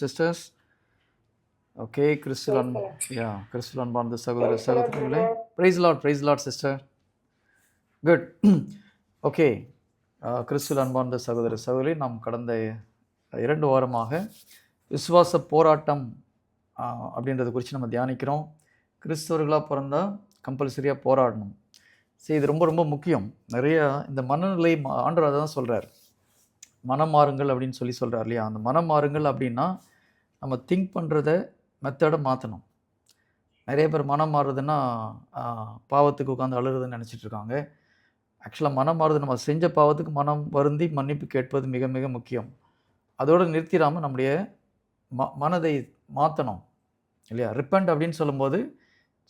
sisters. Okay, Crystal அன்பார்ந்த சகோதர சகோதரிகளே, praise Lord sister. Good. Okay, கிறிஸ்துவில் அன்பார்ந்த சகோதர சகோதரி, நாம் கடந்த 2 வாரமாக விசுவாச போராட்டம் அப்படின்றத குறித்து நம்ம தியானிக்கிறோம். கிறிஸ்தவர்களாக பிறந்தால் கம்பல்சரியாக போராடணும். சரி, இது ரொம்ப ரொம்ப முக்கியம். நிறைய இந்த மனநிலை ஆண்டவர் அதை தான் சொல்கிறார், மனம் மாறுங்கள் அப்படின்னு சொல்கிறார் இல்லையா? அந்த மனம் மாறுங்கள் அப்படின்னா நம்ம திங்க் பண்ணுறத மெத்தடை மாற்றணும். நிறைய பேர் மனம் மாறுறதுன்னா பாவத்துக்கு உட்காந்து அழுறதுன்னு நினச்சிட்ருக்காங்க. ஆக்சுவலாக மனம் மாறுறது நம்ம செஞ்ச பாவத்துக்கு மனம் வருந்தி மன்னிப்பு கேட்பது மிக மிக முக்கியம். அதோடு நிறுத்திடாமல் நம்முடைய மனதை மாற்றணும் இல்லையா? ரிப்பண்ட் அப்படின்னு சொல்லும்போது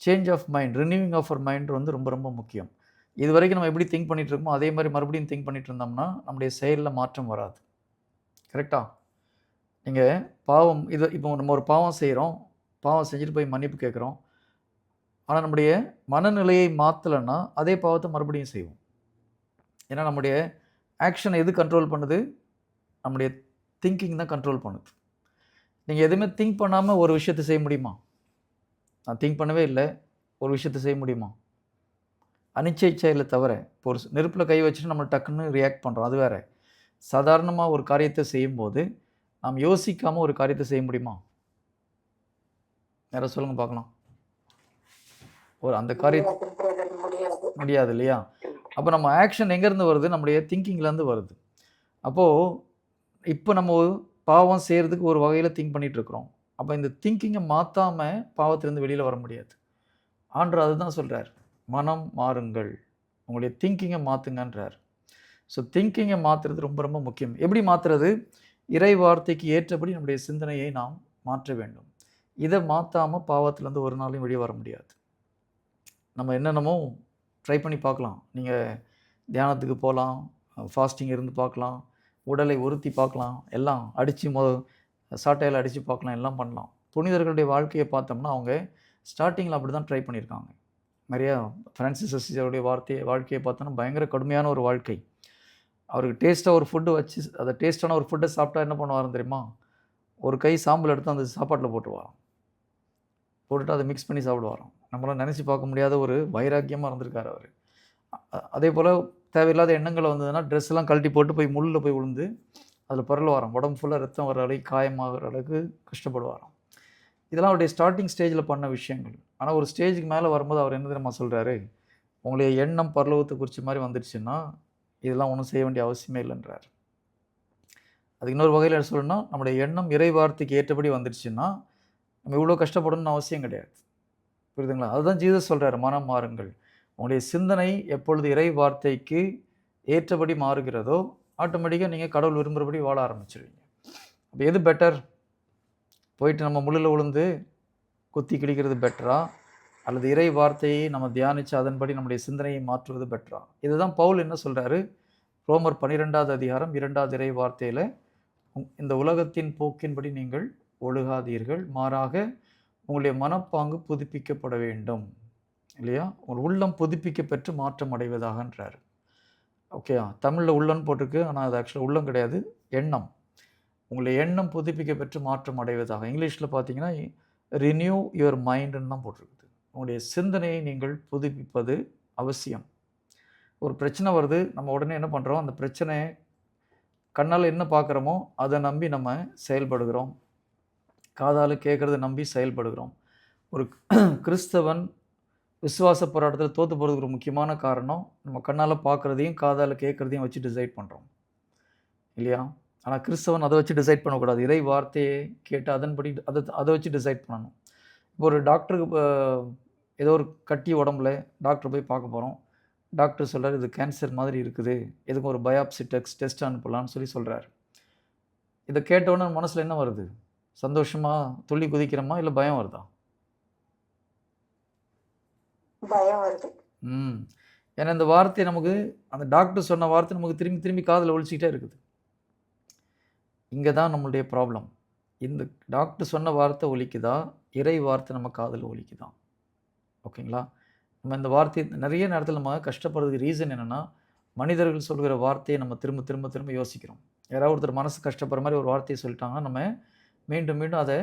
change of mind, renewing of our mind வந்து ரொம்ப ரொம்ப முக்கியம். இது வரைக்கும் நம்ம எப்படி திங்க் பண்ணிகிட்டு இருக்கோமோ அதே மாதிரி மறுபடியும் திங்க் பண்ணிகிட்டு இருந்தோம்னா நம்முடைய செயலில் மாற்றம் வராது. கரெக்டாக? நீங்கள் பாவம் இப்போ நம்ம ஒரு பாவம் செய்கிறோம், பாவம் செஞ்சுட்டு போய் மன்னிப்பு கேட்குறோம். ஆனால் நம்முடைய மனநிலையை மாற்றலைன்னா அதே பாவத்தை மறுபடியும் செய்வோம். ஏன்னா நம்முடைய ஆக்ஷனை எது கண்ட்ரோல் பண்ணுது? நம்முடைய திங்கிங் தான் கண்ட்ரோல் பண்ணுது. நீங்கள் எதுவுமே திங்க் பண்ணாமல் ஒரு விஷயத்தை செய்ய முடியுமா? நான் திங்க் பண்ணவே இல்லை, ஒரு விஷயத்தை செய்ய முடியுமா? அனிச்சை செயலை தவிர, இப்போ ஒரு நெருப்பில் கை வச்சுட்டு நம்ம டக்குன்னு ரியாக்ட் பண்ணுறோம், அது வேறு. சாதாரணமாக ஒரு காரியத்தை செய்யும்போது நாம் யோசிக்காமல் ஒரு காரியத்தை செய்ய முடியுமா? யாராவது சொல்லுங்கள் பார்க்கலாம். அந்த காரியத்தை முடியாது இல்லையா? அப்போ நம்ம ஆக்ஷன் எங்கேருந்து வருது? நம்முடைய திங்கிங்லேருந்து வருது. அப்போது இப்போ நம்ம பாவம் செய்கிறதுக்கு ஒரு வகையில் திங்க் பண்ணிகிட்டு இருக்கிறோம். அப்போ இந்த திங்கிங்கை மாற்றாமல் பாவத்திலேருந்து வெளியில் வர முடியாது. ஆண்டவர் அதுதான் சொல்கிறார், மனம் மாறுங்கள், உங்களுடைய திங்கிங்கை மாற்றுங்கன்றார். ஸோ திங்கிங்கை மாற்றுறது ரொம்ப ரொம்ப முக்கியம். எப்படி மாற்றுறது? இறை வார்த்தைக்கு ஏற்றபடி நம்முடைய சிந்தனையை நாம் மாற்ற வேண்டும். இதை மாற்றாமல் பாவத்திலேருந்து ஒரு நாளையும் வெளியே வர முடியாது. நம்ம என்னென்னமோ ட்ரை பண்ணி பார்க்கலாம். நீங்கள் தியானத்துக்கு போகலாம், ஃபாஸ்டிங் இருந்து பார்க்கலாம், உடலை உறுத்தி பார்க்கலாம், எல்லாம் அடித்து சாட்டையில் அடித்து பார்க்கலாம், எல்லாம் பண்ணலாம். புனிதர்களுடைய வாழ்க்கையை பார்த்தோம்னா அவங்க ஸ்டார்டிங்கில் அப்படி தான் ட்ரை பண்ணியிருக்காங்க. நிறையா ஃப்ரான்சிஸ் அசிஸருடைய வாழ்க்கையை பார்த்தோன்னா பயங்கர கடுமையான ஒரு வாழ்க்கை. அவருக்கு டேஸ்ட்டாக ஒரு ஃபுட்டு வச்சு, அதை டேஸ்ட்டான ஒரு ஃபுட்டை சாப்பிட்டா என்ன பண்ணுவாருன்னு தெரியுமா? ஒரு கை சாம்பல் எடுத்து அந்த சாப்பாட்டில் போட்டுட்டு அதை மிக்ஸ் பண்ணி சாப்பிடுவாராம். நம்மளாம் நினச்சி பார்க்க முடியாத ஒரு வைராக்கியமாக இருந்திருக்கார் அவர். அதே போல் தேவையில்லாத எண்ணங்கள் வந்ததுன்னா ட்ரெஸ்ஸெல்லாம் கழட்டி போட்டு போய் முள்ளில் போய் விழுந்து அதில் பரலுவாராம். உடம்பு ஃபுல்லாக ரத்தம் வர அளவுக்கு, காயமாகிற அளவுக்கு கஷ்டப்படுவாராம். இதெல்லாம் அவருடைய ஸ்டார்டிங் ஸ்டேஜில் பண்ண விஷயங்கள். ஆனால் ஒரு ஸ்டேஜுக்கு மேலே வரும்போது அவர் என்ன தெரியுமா சொல்கிறாரு? உங்களுடைய எண்ணம் பரலோகத்தை குறித்த மாதிரி வந்துடுச்சுன்னா இதெல்லாம் ஒன்றும் செய்ய வேண்டிய அவசியமே இல்லைன்றார். அதுக்கு இன்னொரு வகையில் சொல்லணும்னா, நம்முடைய எண்ணம் இறை வார்த்தைக்கு ஏற்றபடி வந்துடுச்சுன்னா நம்ம இவ்வளோ கஷ்டப்படணும்னு அவசியம் கிடையாது. புரியுதுங்களா? அதுதான் ஜீசஸ் சொல்கிறார், மனம் மாறுங்கள். உங்களுடைய சிந்தனை எப்பொழுது இறை வார்த்தைக்கு ஏற்றபடி மாறுகிறதோ ஆட்டோமேட்டிக்காக நீங்கள் கடவுள் விரும்புகிறபடி வாழ ஆரம்பிச்சிடுவீங்க. அப்போ எது பெட்டர்? போயிட்டு நம்ம முள்ளில் விழுந்து குத்தி கிழிக்கிறது பெட்டரா, அல்லது இறை வார்த்தையை நம்ம தியானித்து அதன்படி நம்முடைய சிந்தனையை மாற்றுவது பெட்டரா? இதுதான் பவுல் என்ன சொல்கிறாரு, ரோமர் 12வது அதிகாரம் 2வது இறை வார்த்தையில், இந்த உலகத்தின் போக்கின்படி நீங்கள் ஒழுகாதீர்கள், மாறாக உங்களுடைய மனப்பாங்கு புதுப்பிக்கப்பட வேண்டும் இல்லையா? உங்கள் உள்ளம் புதுப்பிக்க பெற்று மாற்றம் அடைவதாகன்றார். ஓகேயா? தமிழில் உள்ளன்னு போட்டிருக்கு, ஆனால் அது ஆக்சுவலாக உள்ளம் கிடையாது, எண்ணம். உங்களுடைய எண்ணம் புதுப்பிக்க பெற்று மாற்றம் அடைவதாக. இங்கிலீஷில் பார்த்தீங்கன்னா ரினியூ யுவர் மைண்டுன்னு தான் போட்டிருக்குது. உங்களுடைய சிந்தனையை நீங்கள் புதுப்பிப்பது அவசியம். ஒரு பிரச்சனை வருது, நம்ம உடனே என்ன பண்ணுறோம்? அந்த பிரச்சனையை கண்ணால் என்ன பார்க்குறோமோ அதை நம்பி நம்ம செயல்படுகிறோம், காதால் கேட்குறத நம்பி செயல்படுகிறோம். ஒரு கிறிஸ்தவன் விசுவாச போராட்டத்தில் தோற்று போகிறதுக்கு ஒரு முக்கியமான காரணம், நம்ம கண்ணால் பார்க்குறதையும் காதால் கேட்குறதையும் வச்சு டிசைட் பண்ணுறோம் இல்லையா? ஆனால் கிறிஸ்தவன் அதை வச்சு டிசைட் பண்ணக்கூடாது. இறை வார்த்தையை கேட்டு அதன்படி அதை வச்சு டிசைட் பண்ணணும். இப்போ ஒரு டாக்டருக்கு ஏதோ ஒரு கட்டி உடம்புல டாக்டர் போய் பார்க்க போகிறோம். டாக்டர் சொல்கிறார், இது கேன்சர் மாதிரி இருக்குது, எதுக்கும் ஒரு பயாப்சி டெஸ்ட் அனுப்பலான்னு சொல்கிறார். இதை கேட்டவுடனே மனசில் என்ன வருது? சந்தோஷமாக துள்ளி குதிக்கிறோமா, இல்லை பயம் வருதா? பயம் வருது. ஏன்னா இந்த வார்த்தை நமக்கு, அந்த டாக்டர் சொன்ன வார்த்தை நமக்கு திரும்பி திரும்பி காதில் ஒழிச்சிக்கிட்டே இருக்குது. இங்கே தான் நம்மளுடைய ப்ராப்ளம். இந்த டாக்டர் சொன்ன வார்த்தை ஒலிக்குதா, இறை வார்த்தை நம்ம காதில் ஒலிக்குதா? ஓகேங்களா? நம்ம இந்த வார்த்தை நிறைய நேரத்தில் நம்ம கஷ்டப்படுறதுக்கு ரீசன் என்னென்னா, மனிதர்கள் சொல்கிற வார்த்தையை நம்ம திரும்ப திரும்ப திரும்ப யோசிக்கிறோம். யாராவது ஒருத்தர் மனசு கஷ்டப்படுற மாதிரி ஒரு வார்த்தையை சொல்லிட்டாங்கன்னா நம்ம மீண்டும் மீண்டும் அதை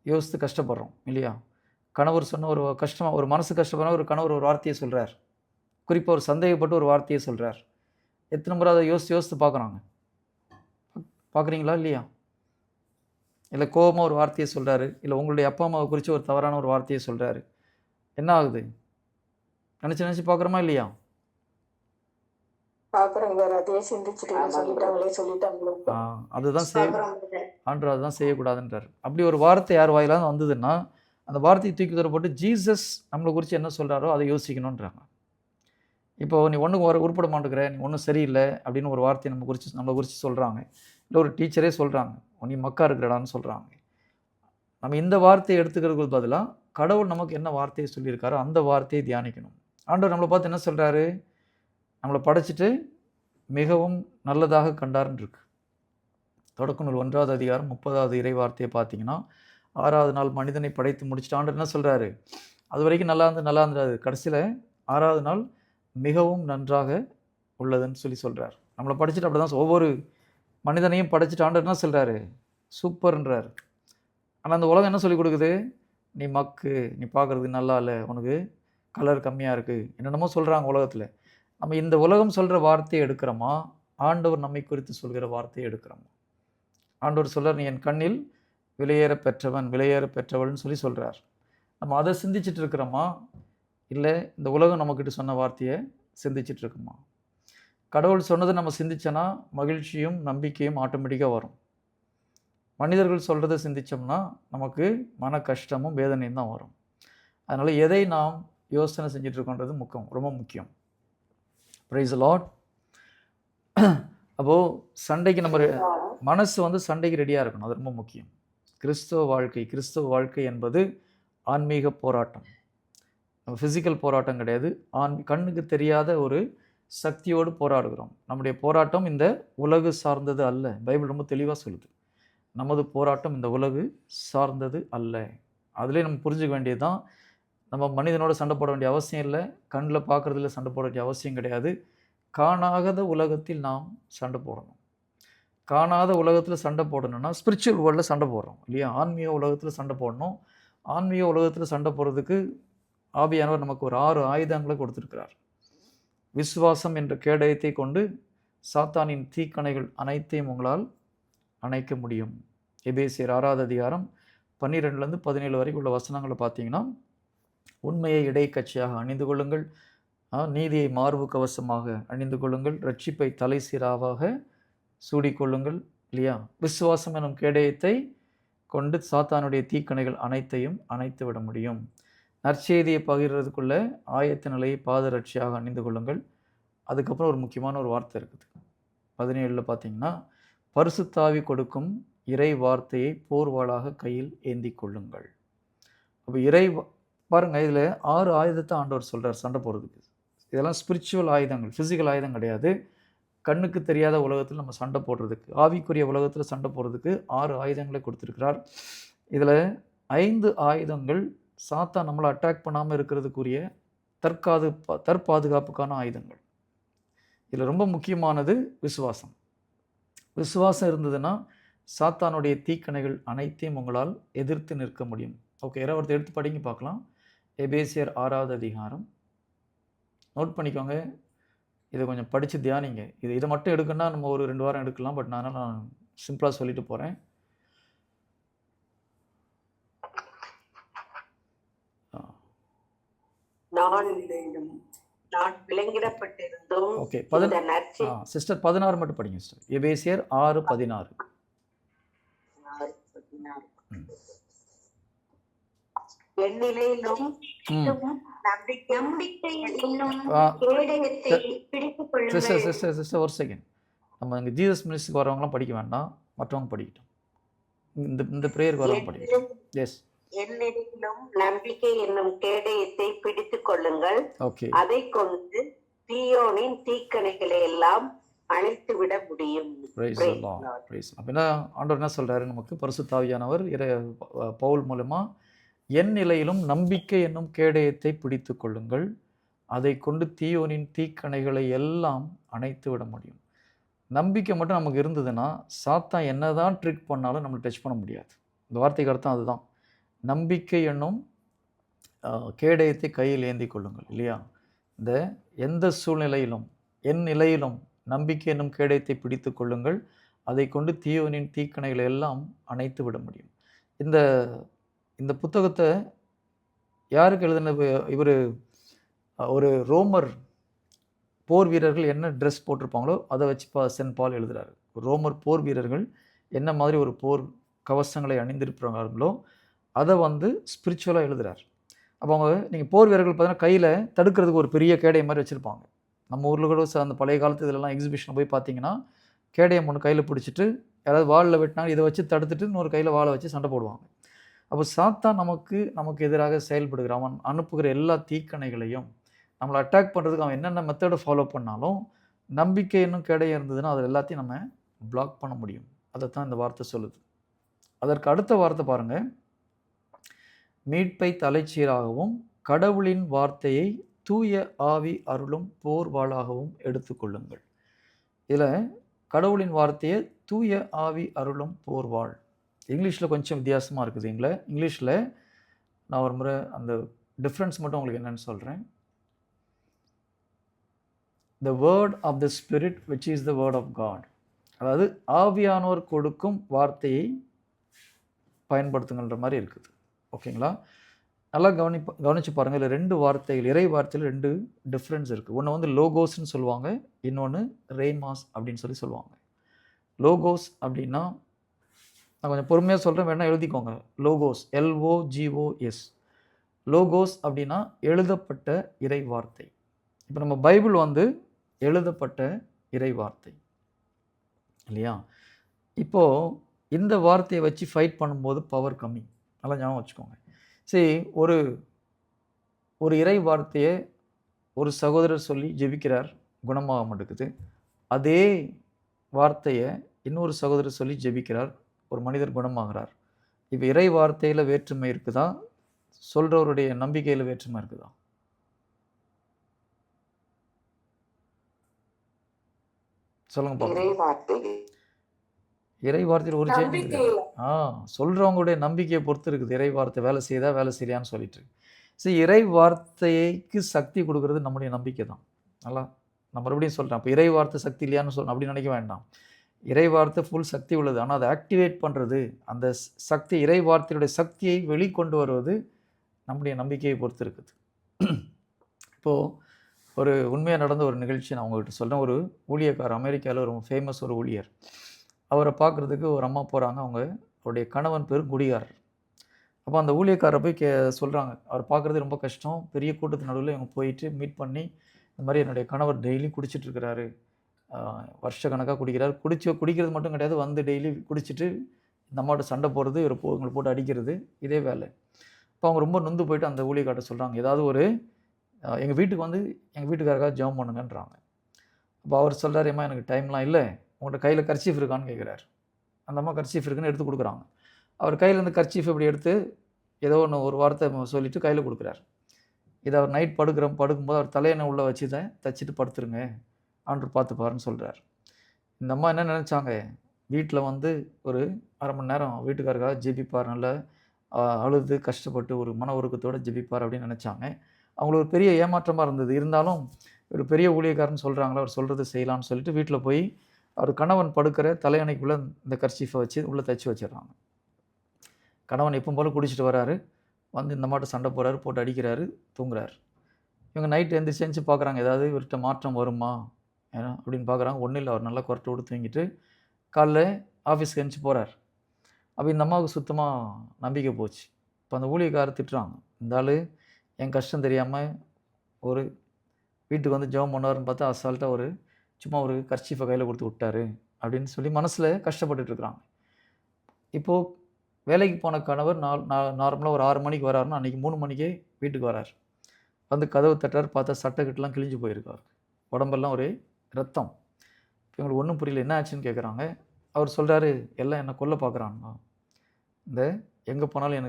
யோசித்து கஷ்டப்படுறோம் இல்லையா? கணவர் சொன்ன ஒரு கஷ்டமாக, ஒரு மனசு கஷ்டப்படுற ஒரு கணவர் ஒரு வார்த்தையை சொல்கிறார், குறிப்பாக ஒரு சந்தேகப்பட்டு ஒரு வார்த்தையை சொல்கிறார். எத்தனை முறை அதை யோசித்து பார்க்குறாங்க? பார்க்குறீங்களா இல்லையா? இல்லை கோபமாக ஒரு வார்த்தையை சொல்கிறாரு, இல்லை உங்களுடைய அப்பா அம்மாவை குறித்து ஒரு தவறான ஒரு வார்த்தையை சொல்கிறாரு. என்ன ஆகுது? நினச்சி பார்க்குறோமா இல்லையா? அதுதான் ஆண்டவர் அதுதான் செய்யக்கூடாதுன்றார். அப்படி ஒரு வார்த்தை யார் வாயிலாவது வந்ததுன்னா அந்த வார்த்தையை தூக்கி தரப்பட்டு ஜீசஸ் நம்மளை குறித்து என்ன சொல்கிறாரோ அதை யோசிக்கணுன்றாங்க. இப்போ நீ ஒன்றும் உருப்பட மாட்டேங்கிற, நீ ஒன்றும் சரியில்லை அப்படின்னு ஒரு வார்த்தையை நம்மளை குறித்து சொல்கிறாங்க. இல்லை ஒரு டீச்சரே சொல்கிறாங்க, நீ மக்கா இருக்கிறடான்னு சொல்கிறாங்க. நம்ம இந்த வார்த்தையை எடுத்துக்கிறதுக்கு பதிலாக கடவுள் நமக்கு என்ன வார்த்தையை சொல்லியிருக்காரோ அந்த வார்த்தையை தியானிக்கணும். ஆண்டவர் நம்மளை பார்த்து என்ன சொல்கிறாரு? நம்மளை படைச்சிட்டு மிகவும் நல்லதாக கண்டார்ன்னு இருக்கு. தொடக்க நூல் 1வது அதிகாரம் 30வது இறை வார்த்தையை பார்த்தீங்கன்னா, 6வது நாள் மனிதனை படைத்து முடிச்சுட்டு ஆண்டவர் என்ன சொல்கிறாரு? அது வரைக்கும் நல்லா இருந்துடாது, கடைசியில் 6வது நாள் மிகவும் நன்றாக உள்ளதுன்னு சொல்கிறார். நம்மளை படிச்சுட்டு அப்படி தான் ஒவ்வொரு மனிதனையும் படைச்சிட்டு ஆண்டவர் என்ன சொல்கிறாரு? சூப்பர்ன்றார். ஆனால் அந்த உலகம் என்ன சொல்லிக் கொடுக்குது? நீ மக்கு, நீ பார்க்குறதுக்கு நல்லா இல்லை, உனக்கு கலர் கம்மியாக இருக்குது, என்னென்னமோ சொல்கிறாங்க உலகத்தில். நம்ம இந்த உலகம் சொல்கிற வார்த்தையை எடுக்கிறோமா, ஆண்டவர் நம்மை குறித்து சொல்கிற வார்த்தையை எடுக்கிறோமா? ஆண்டவர் சொல்கிறார், நீ என் கண்ணில் விலையேற பெற்றவன், விலையேற பெற்றவள்னு சொல்கிறார். நம்ம அதை சிந்திச்சுட்டு இருக்கிறோமா, இல்லை இந்த உலகம் நம்மக்கிட்ட சொன்ன வார்த்தையை சிந்திச்சுட்டு இருக்குமா? கடவுள் சொன்னதை நம்ம சிந்திச்சோன்னா மகிழ்ச்சியும் நம்பிக்கையும் ஆட்டோமேட்டிக்காக வரும். மனிதர்கள் சொல்கிறத சிந்தித்தோம்னா நமக்கு மன கஷ்டமும் வேதனையும் தான் வரும். அதனால் எதை நாம் யோசனை செஞ்சிட்ருக்கோன்றது ரொம்ப முக்கியம். Price the Lord. அப்போது சண்டைக்கு நம்ம மனசு சண்டைக்கு ரெடியாக இருக்கணும், அது ரொம்ப முக்கியம். கிறிஸ்தவ வாழ்க்கை என்பது ஆன்மீக போராட்டம், ஃபிசிக்கல் போராட்டம் கிடையாது. கண்ணுக்கு தெரியாத ஒரு சக்தியோடு போராடுகிறோம். நம்முடைய போராட்டம் இந்த உலகு சார்ந்தது அல்ல. பைபிள் ரொம்ப தெளிவாக சொல்லுது, நமது போராட்டம் இந்த உலகு சார்ந்தது அல்ல. அதுலேயே நம்ம புரிஞ்சுக்க வேண்டியது தான், நம்ம மனிதனோட சண்டை போட வேண்டிய அவசியம் இல்லை, கண்ணில் பார்க்குறதுல சண்டை போட வேண்டிய அவசியம் கிடையாது. காணாத உலகத்தில் நாம் சண்டை போடணும். காணாத உலகத்தில் சண்டை போடணும்னா ஸ்பிரிச்சுவல் வேர்ல்டில் சண்டை போடுறோம் இல்லையா? ஆன்மீக உலகத்தில் சண்டை போடணும். ஆன்மீக உலகத்தில் சண்டை போடுறதுக்கு ஆவியானவர் நமக்கு ஒரு 6 ஆயுதங்களை கொடுத்துருக்கிறார். விசுவாசம் என்ற கேடயத்தை கொண்டு சாத்தானின் தீக்கணைகள் அனைத்தையும் உங்களால் அணைக்க முடியும். எபேசியர் 6வது அதிகாரம் 12லேருந்து 17 வரைக்கும் உள்ள வசனங்களை பார்த்தீங்கன்னா, உண்மையை இடைக்கட்சியாக அணிந்து கொள்ளுங்கள், நீதியை மார்பு கவசமாக அணிந்து கொள்ளுங்கள், ரட்சிப்பை தலை சீராவாக சூடிக்கொள்ளுங்கள் இல்லையா? விசுவாசம் எனும் கேடயத்தை கொண்டு சாத்தானுடைய தீக்கணைகள் அனைத்தையும் அணைத்து விட முடியும். நற்செய்தியை பகிர்றதுக்குள்ள ஆயத்த நிலையை பாதரட்சியாக அணிந்து கொள்ளுங்கள். அதுக்கப்புறம் ஒரு முக்கியமான ஒரு வார்த்தை இருக்குது 17 பார்த்தீங்கன்னா, பரிசுத்தாவி கொடுக்கும் இறை வார்த்தையை போர்வாளாக கையில் ஏந்தி கொள்ளுங்கள். அப்போ பாருங்கள், இதில் 6 ஆயுதத்தை ஆண்டவர் சொல்கிறார் சண்டை போடுறதுக்கு. இதெல்லாம் ஸ்பிரிச்சுவல் ஆயுதங்கள், ஃபிசிக்கல் ஆயுதம் கிடையாது. கண்ணுக்கு தெரியாத உலகத்தில் நம்ம சண்டை போடுறதுக்கு, ஆவிக்குரிய உலகத்தில் சண்டை போடுறதுக்கு 6 ஆயுதங்களை கொடுத்துருக்கிறார். இதில் 5 ஆயுதங்கள் சாத்தான் நம்மளை அட்டாக் பண்ணாமல் இருக்கிறதுக்குரிய தற்பாதுகாப்புக்கான ஆயுதங்கள். இதில் ரொம்ப முக்கியமானது விசுவாசம். விசுவாசம் இருந்ததுன்னா சாத்தானுடைய தீக்கணைகள் அனைத்தையும் உங்களால் எதிர்த்து நிற்க முடியும். ஓகே, ஒருத்தர் எடுத்து படிங்க பார்க்கலாம். எபேசியர் 6வது அதிகாரம். நோட் பண்ணிக்கோங்க, இதை கொஞ்சம் படித்து தியானிங்க. இதை மட்டும் எடுக்கணும்னா நம்ம ஒரு 2 வாரம் எடுக்கலாம். பட் நான் சிம்பிளாக சொல்லிட்டு போகிறேன். ஓகே, சிஸ்டர் 16 மட்டும் படிங்க சிஸ்டர். எபேசியர் 6:16. ஒரு செகண்ட், நம்ம இங்கே ஜீசஸ் மினிஸ்ட்ரிக்கு வரவங்களாம் படிக்க வேண்டாம், மற்றவங்க படிக்கட்டும். இந்த பிரேயருக்கு வரவங்க படிக்கட்டும். எஸ். என்னிலும் நம்பிக்கை என்னும் கேடயத்தை பிடித்துக் கொள்ளுங்கள், அதை கொண்டு தீயோனின் தீக்கணைகளை எல்லாம் அணைத்து விட முடியும். அப்படின்னா ஆண்டவர் என்ன சொல்றாரு நமக்கு? பரிசுத்த ஆவியானவர் பவுல் மூலமா என் நிலையிலும் நம்பிக்கை என்னும் கேடயத்தை பிடித்து கொள்ளுங்கள், அதை கொண்டு தீயோனின் தீக்கணைகளை எல்லாம் அணைத்து விட முடியும். நம்பிக்கை மட்டும் நமக்கு இருந்ததுன்னா சாத்தான் என்ன தான் ட்ரிக் பண்ணாலும் நம்மளை டச் பண்ண முடியாது. இந்த வார்த்தைக்கு அர்த்தம் அதுதான். நம்பிக்கை என்னும் கேடயத்தை கையில் ஏந்தி கொள்ளுங்கள் இல்லையா? இந்த எந்த சூழ்நிலையிலும் என் நிலையிலும் நம்பிக்கை என்னும் கேடயத்தை பிடித்து கொள்ளுங்கள், அதை கொண்டு தீயோனின் தீக்கணைகளை எல்லாம் அணைத்து விட முடியும். இந்த இந்த புத்தகத்தை யாருக்கு எழுதின? இவர் ஒரு ரோமர் போர் வீரர்கள் என்ன ட்ரெஸ் போட்டிருப்பாங்களோ அதை வச்சு சென்ட் பால் எழுதுறாரு. ரோமர் போர் வீரர்கள் என்ன மாதிரி ஒரு போர் கவசங்களை அணிந்திருப்பாங்களோ அதை ஸ்பிரிச்சுவலாக எழுதுறாரு. அப்போ அவங்க நீங்கள் போர் வீரர்கள் பார்த்தீங்கன்னா கையில் தடுக்கிறதுக்கு ஒரு பெரிய கேடயம் மாதிரி வச்சுருப்பாங்க. நம்ம ஊரில் கூட அந்த பழைய காலத்து இதெல்லாம் எக்ஸிபிஷன் போய் பார்த்தீங்கன்னா கேடயம் ஒன்று கையில் பிடிச்சிட்டு யாராவது வாளில் வெட்டினாங்க இதை வச்சு தடுத்துட்டு இன்னொரு கையில் வாழை வச்சு சண்டை போடுவாங்க. அப்போ சாத்தான் நமக்கு எதிராக செயல்படுகிற அவன் அனுப்புகிற எல்லா தீக்கணைகளையும் நம்மளை அட்டாக் பண்ணுறதுக்கு அவன் என்னென்ன மெத்தடை ஃபாலோ பண்ணாலும் நம்பிக்கை இன்னும் கேடயம் இருந்ததுன்னா அது எல்லாத்தையும் நம்ம பிளாக் பண்ண முடியும். அதைத்தான் இந்த வார்த்தை சொல்லுது. அதற்கு அடுத்த வார்த்தை பாருங்கள், மீட்பை தலைச்சீராகவும் கடவுளின் வார்த்தையை தூய ஆவி அருளும் போர்வாளாகவும் எடுத்துக்கொள்ளுங்கள். இதில் கடவுளின் வார்த்தையை தூய ஆவி அருளும் போர்வாள். இங்கிலீஷில் கொஞ்சம் வித்தியாசமாக இருக்குது. இங்கிலீஷில் நான் ஒரு முறை அந்த டிஃப்ரென்ஸ் மட்டும் உங்களுக்கு என்னென்னு சொல்கிறேன். The word of the Spirit which is the word of God. அதாவது ஆவியானோர் கொடுக்கும் வார்த்தையை பயன்படுத்துங்கன்ற மாதிரி இருக்குது. ஓகேங்களா? நல்லா கவனித்து பாருங்கள். இதில் 2 வார்த்தைகள், இறை வார்த்தையில் 2 டிஃப்ரென்ஸ் இருக்குது. ஒன்று லோகோஸ்ன்னு சொல்லுவாங்க, இன்னொன்று ரேமாஸ் அப்படின்னு சொல்லுவாங்க. லோகோஸ் அப்படின்னா நான் கொஞ்சம் பொறுமையாக சொல்கிறேன், வேணால் எழுதிக்கோங்க. Logos LOGOS. லோகோஸ் அப்படின்னா எழுதப்பட்ட இறை வார்த்தை. இப்போ நம்ம பைபிள் எழுதப்பட்ட இறை வார்த்தை இல்லையா? இப்போது இந்த வார்த்தையை வச்சு ஃபைட் பண்ணும்போது பவர் கம்மி. நல்லா ஞாபகம் வச்சுக்கோங்க. சரி, ஒரு இறை வார்த்தையை ஒரு சகோதரர் சொல்லி ஜெபிக்கிறார், குணமாக மாட்டேங்குது. அதே வார்த்தையை இன்னொரு சகோதரர் சொல்லி ஜெபிக்கிறார், ஒரு மனிதர் குணமாகிறார். இப்போ இறை வார்த்தையில் வேற்றுமை இருக்குதா, சொல்கிறவருடைய நம்பிக்கையில் வேற்றுமை இருக்குதா? சொல்லுங்க. இறை வார்த்தையில் ஒரு சேஞ்ச் சொல்றவங்களுடைய நம்பிக்கையை பொறுத்து இருக்குது. இறை வார்த்தை வேலை செய்தா வேலை செய்யலையான்னு சொல்லிட்டு. சரி, இறை வார்த்தைக்கு சக்தி கொடுக்கறது நம்முடைய நம்பிக்கை தான். நல்லா நான் மறுபடியும் சொல்கிறேன். அப்போ இறை வார்த்தை சக்தி இல்லையான்னு சொல்லணும் அப்படி நினைக்க வேண்டாம். இறை வார்த்தை ஃபுல் சக்தி உள்ளது. ஆனால் அதை ஆக்டிவேட் பண்ணுறது, அந்த சக்தி, இறை வார்த்தையுடைய சக்தியை வெளிக்கொண்டு வருவது நம்முடைய நம்பிக்கையை பொறுத்து இருக்குது. இப்போது ஒரு உண்மையாக நடந்த ஒரு நிகழ்ச்சி நான் உங்கள்கிட்ட சொல்கிறேன். ஒரு ஊழியக்காரர், அமெரிக்காவில் ஒரு ஃபேமஸ் ஒரு ஊழியர், அவரை பார்க்குறதுக்கு ஒரு அம்மா போகிறாங்க. அவருடைய கணவன் பேர் குடிகாரர். அப்போ அந்த ஊழியக்காரரை போய் சொல்கிறாங்க, அவர் பார்க்குறது ரொம்ப கஷ்டம், பெரிய கூட்டத்து நடுவில் இவங்க போயிட்டு மீட் பண்ணி, இந்த மாதிரி என்னுடைய கணவர் டெய்லி குடிச்சிட்ருக்கிறாரு, வருஷக்கணக்காக குடிக்கிறார். குடிக்கிறது மட்டும் கிடையாது, டெய்லி குடிச்சிட்டு இந்த அம்மாவோட சண்டை போடுறது, இவங்களை போட்டு அடிக்கிறது, இதே வேலை. இப்போ அவங்க ரொம்ப நொந்து போயிட்டு அந்த ஊழியக்கார்ட்ட சொல்கிறாங்க, ஏதாவது ஒரு எங்கள் வீட்டுக்கு எங்கள் வீட்டுக்காரக்காக ஜெபம் பண்ணுங்கன்றாங்க. அப்போ அவர் சொல்கிறார், ஏம்மா எனக்கு டைம்லாம் இல்லை, உங்கள்கிட்ட கையில் கர்ச்சீஃப் இருக்கான்னு கேட்குறாரு. அந்த அம்மா கர்ச்சீஃப் இருக்குன்னு எடுத்து கொடுக்குறாங்க. அவர் கையில் இந்த கர்ச்சீஃப் இப்படி எடுத்து ஏதோ ஒரு வார்த்தை சொல்லிவிட்டு கையில் கொடுக்குறாரு. இதை அவர் நைட் படுக்கும்போது அவர் தலையணை உள்ளே வச்சு தான் தச்சுட்டு படுத்துருங்க, ஆண்டவர் பார்த்துப்பாருன்னு சொல்கிறார். இந்த அம்மா என்ன நினச்சாங்க, வீட்டில் ஒரு அரை மணி நேரம் வீட்டுக்காரக்காக ஜெபிப்பார், நல்லா அழுது கஷ்டப்பட்டு ஒரு மன உருக்கத்தோடு ஜெபிப்பார் அப்படின்னு நினச்சாங்க. அவங்களுக்கு ஒரு பெரிய ஏமாற்றமாக இருந்தது. இருந்தாலும் ஒரு பெரிய ஊழியக்காரன்னு சொல்கிறாங்களா, அவர் சொல்கிறது செய்யலான்னு சொல்லிட்டு வீட்டில் போய் அவர் கணவன் படுக்கிற தலையணைக்குள்ளே இந்த கர்ச்சீஃபை வச்சு உள்ளே தைச்சி வச்சிடறாங்க. கணவன் எப்பவும் போல் குடிச்சிட்டு வராரு, இந்த மாட்டு சண்டை போகிறாரு, போட்டு அடிக்கிறாரு, தூங்குறாரு. இவங்க நைட்டு எந்திரிச்சு பார்க்குறாங்க, ஏதாவது இவர்கிட்ட மாற்றம் வருமா ஏன்னா அப்படின்னு பார்க்குறாங்க. ஒன்றும் இல்லை, அவர் நல்லா குரட்டை விட்டு தூங்கிட்டு காலைல ஆஃபீஸ்க்கு எழுந்துச்சி போகிறார். அப்போ இந்த அம்மாவுக்கு சுத்தமாக நம்பிக்கை போச்சு. இப்போ அந்த ஊழியக்காரர் திட்டுறாங்க, இந்த ஆள் என் கஷ்டம் தெரியாமல் ஒரு வீட்டுக்கு ஜெபம் பண்ணுவார்னு பார்த்தா அசால்ட்டாக சும்மா ஒரு கர்ச்சீஃபை கையில் கொடுத்து விட்டாரு அப்படின்னு சொல்லி மனசில் கஷ்டப்பட்டுட்ருக்குறாங்க. இப்போது வேலைக்கு போன கணவர் நார்மலாக ஒரு 6 மணிக்கு வராருன்னா அன்றைக்கி 3 மணிக்கே வீட்டுக்கு வரார். கதவு தட்டார், பார்த்தா சட்டைக்கட்டுலாம் கிழிஞ்சு போயிருக்கார், உடம்பெல்லாம் ஒரே ரத்தம். இவங்களுக்கு ஒன்றும் புரியல, என்ன ஆச்சுன்னு கேட்குறாங்க. அவர் சொல்கிறாரு, எல்லாம் என்னை கொல்ல பார்க்குறாங்க, எங்கே போனாலும்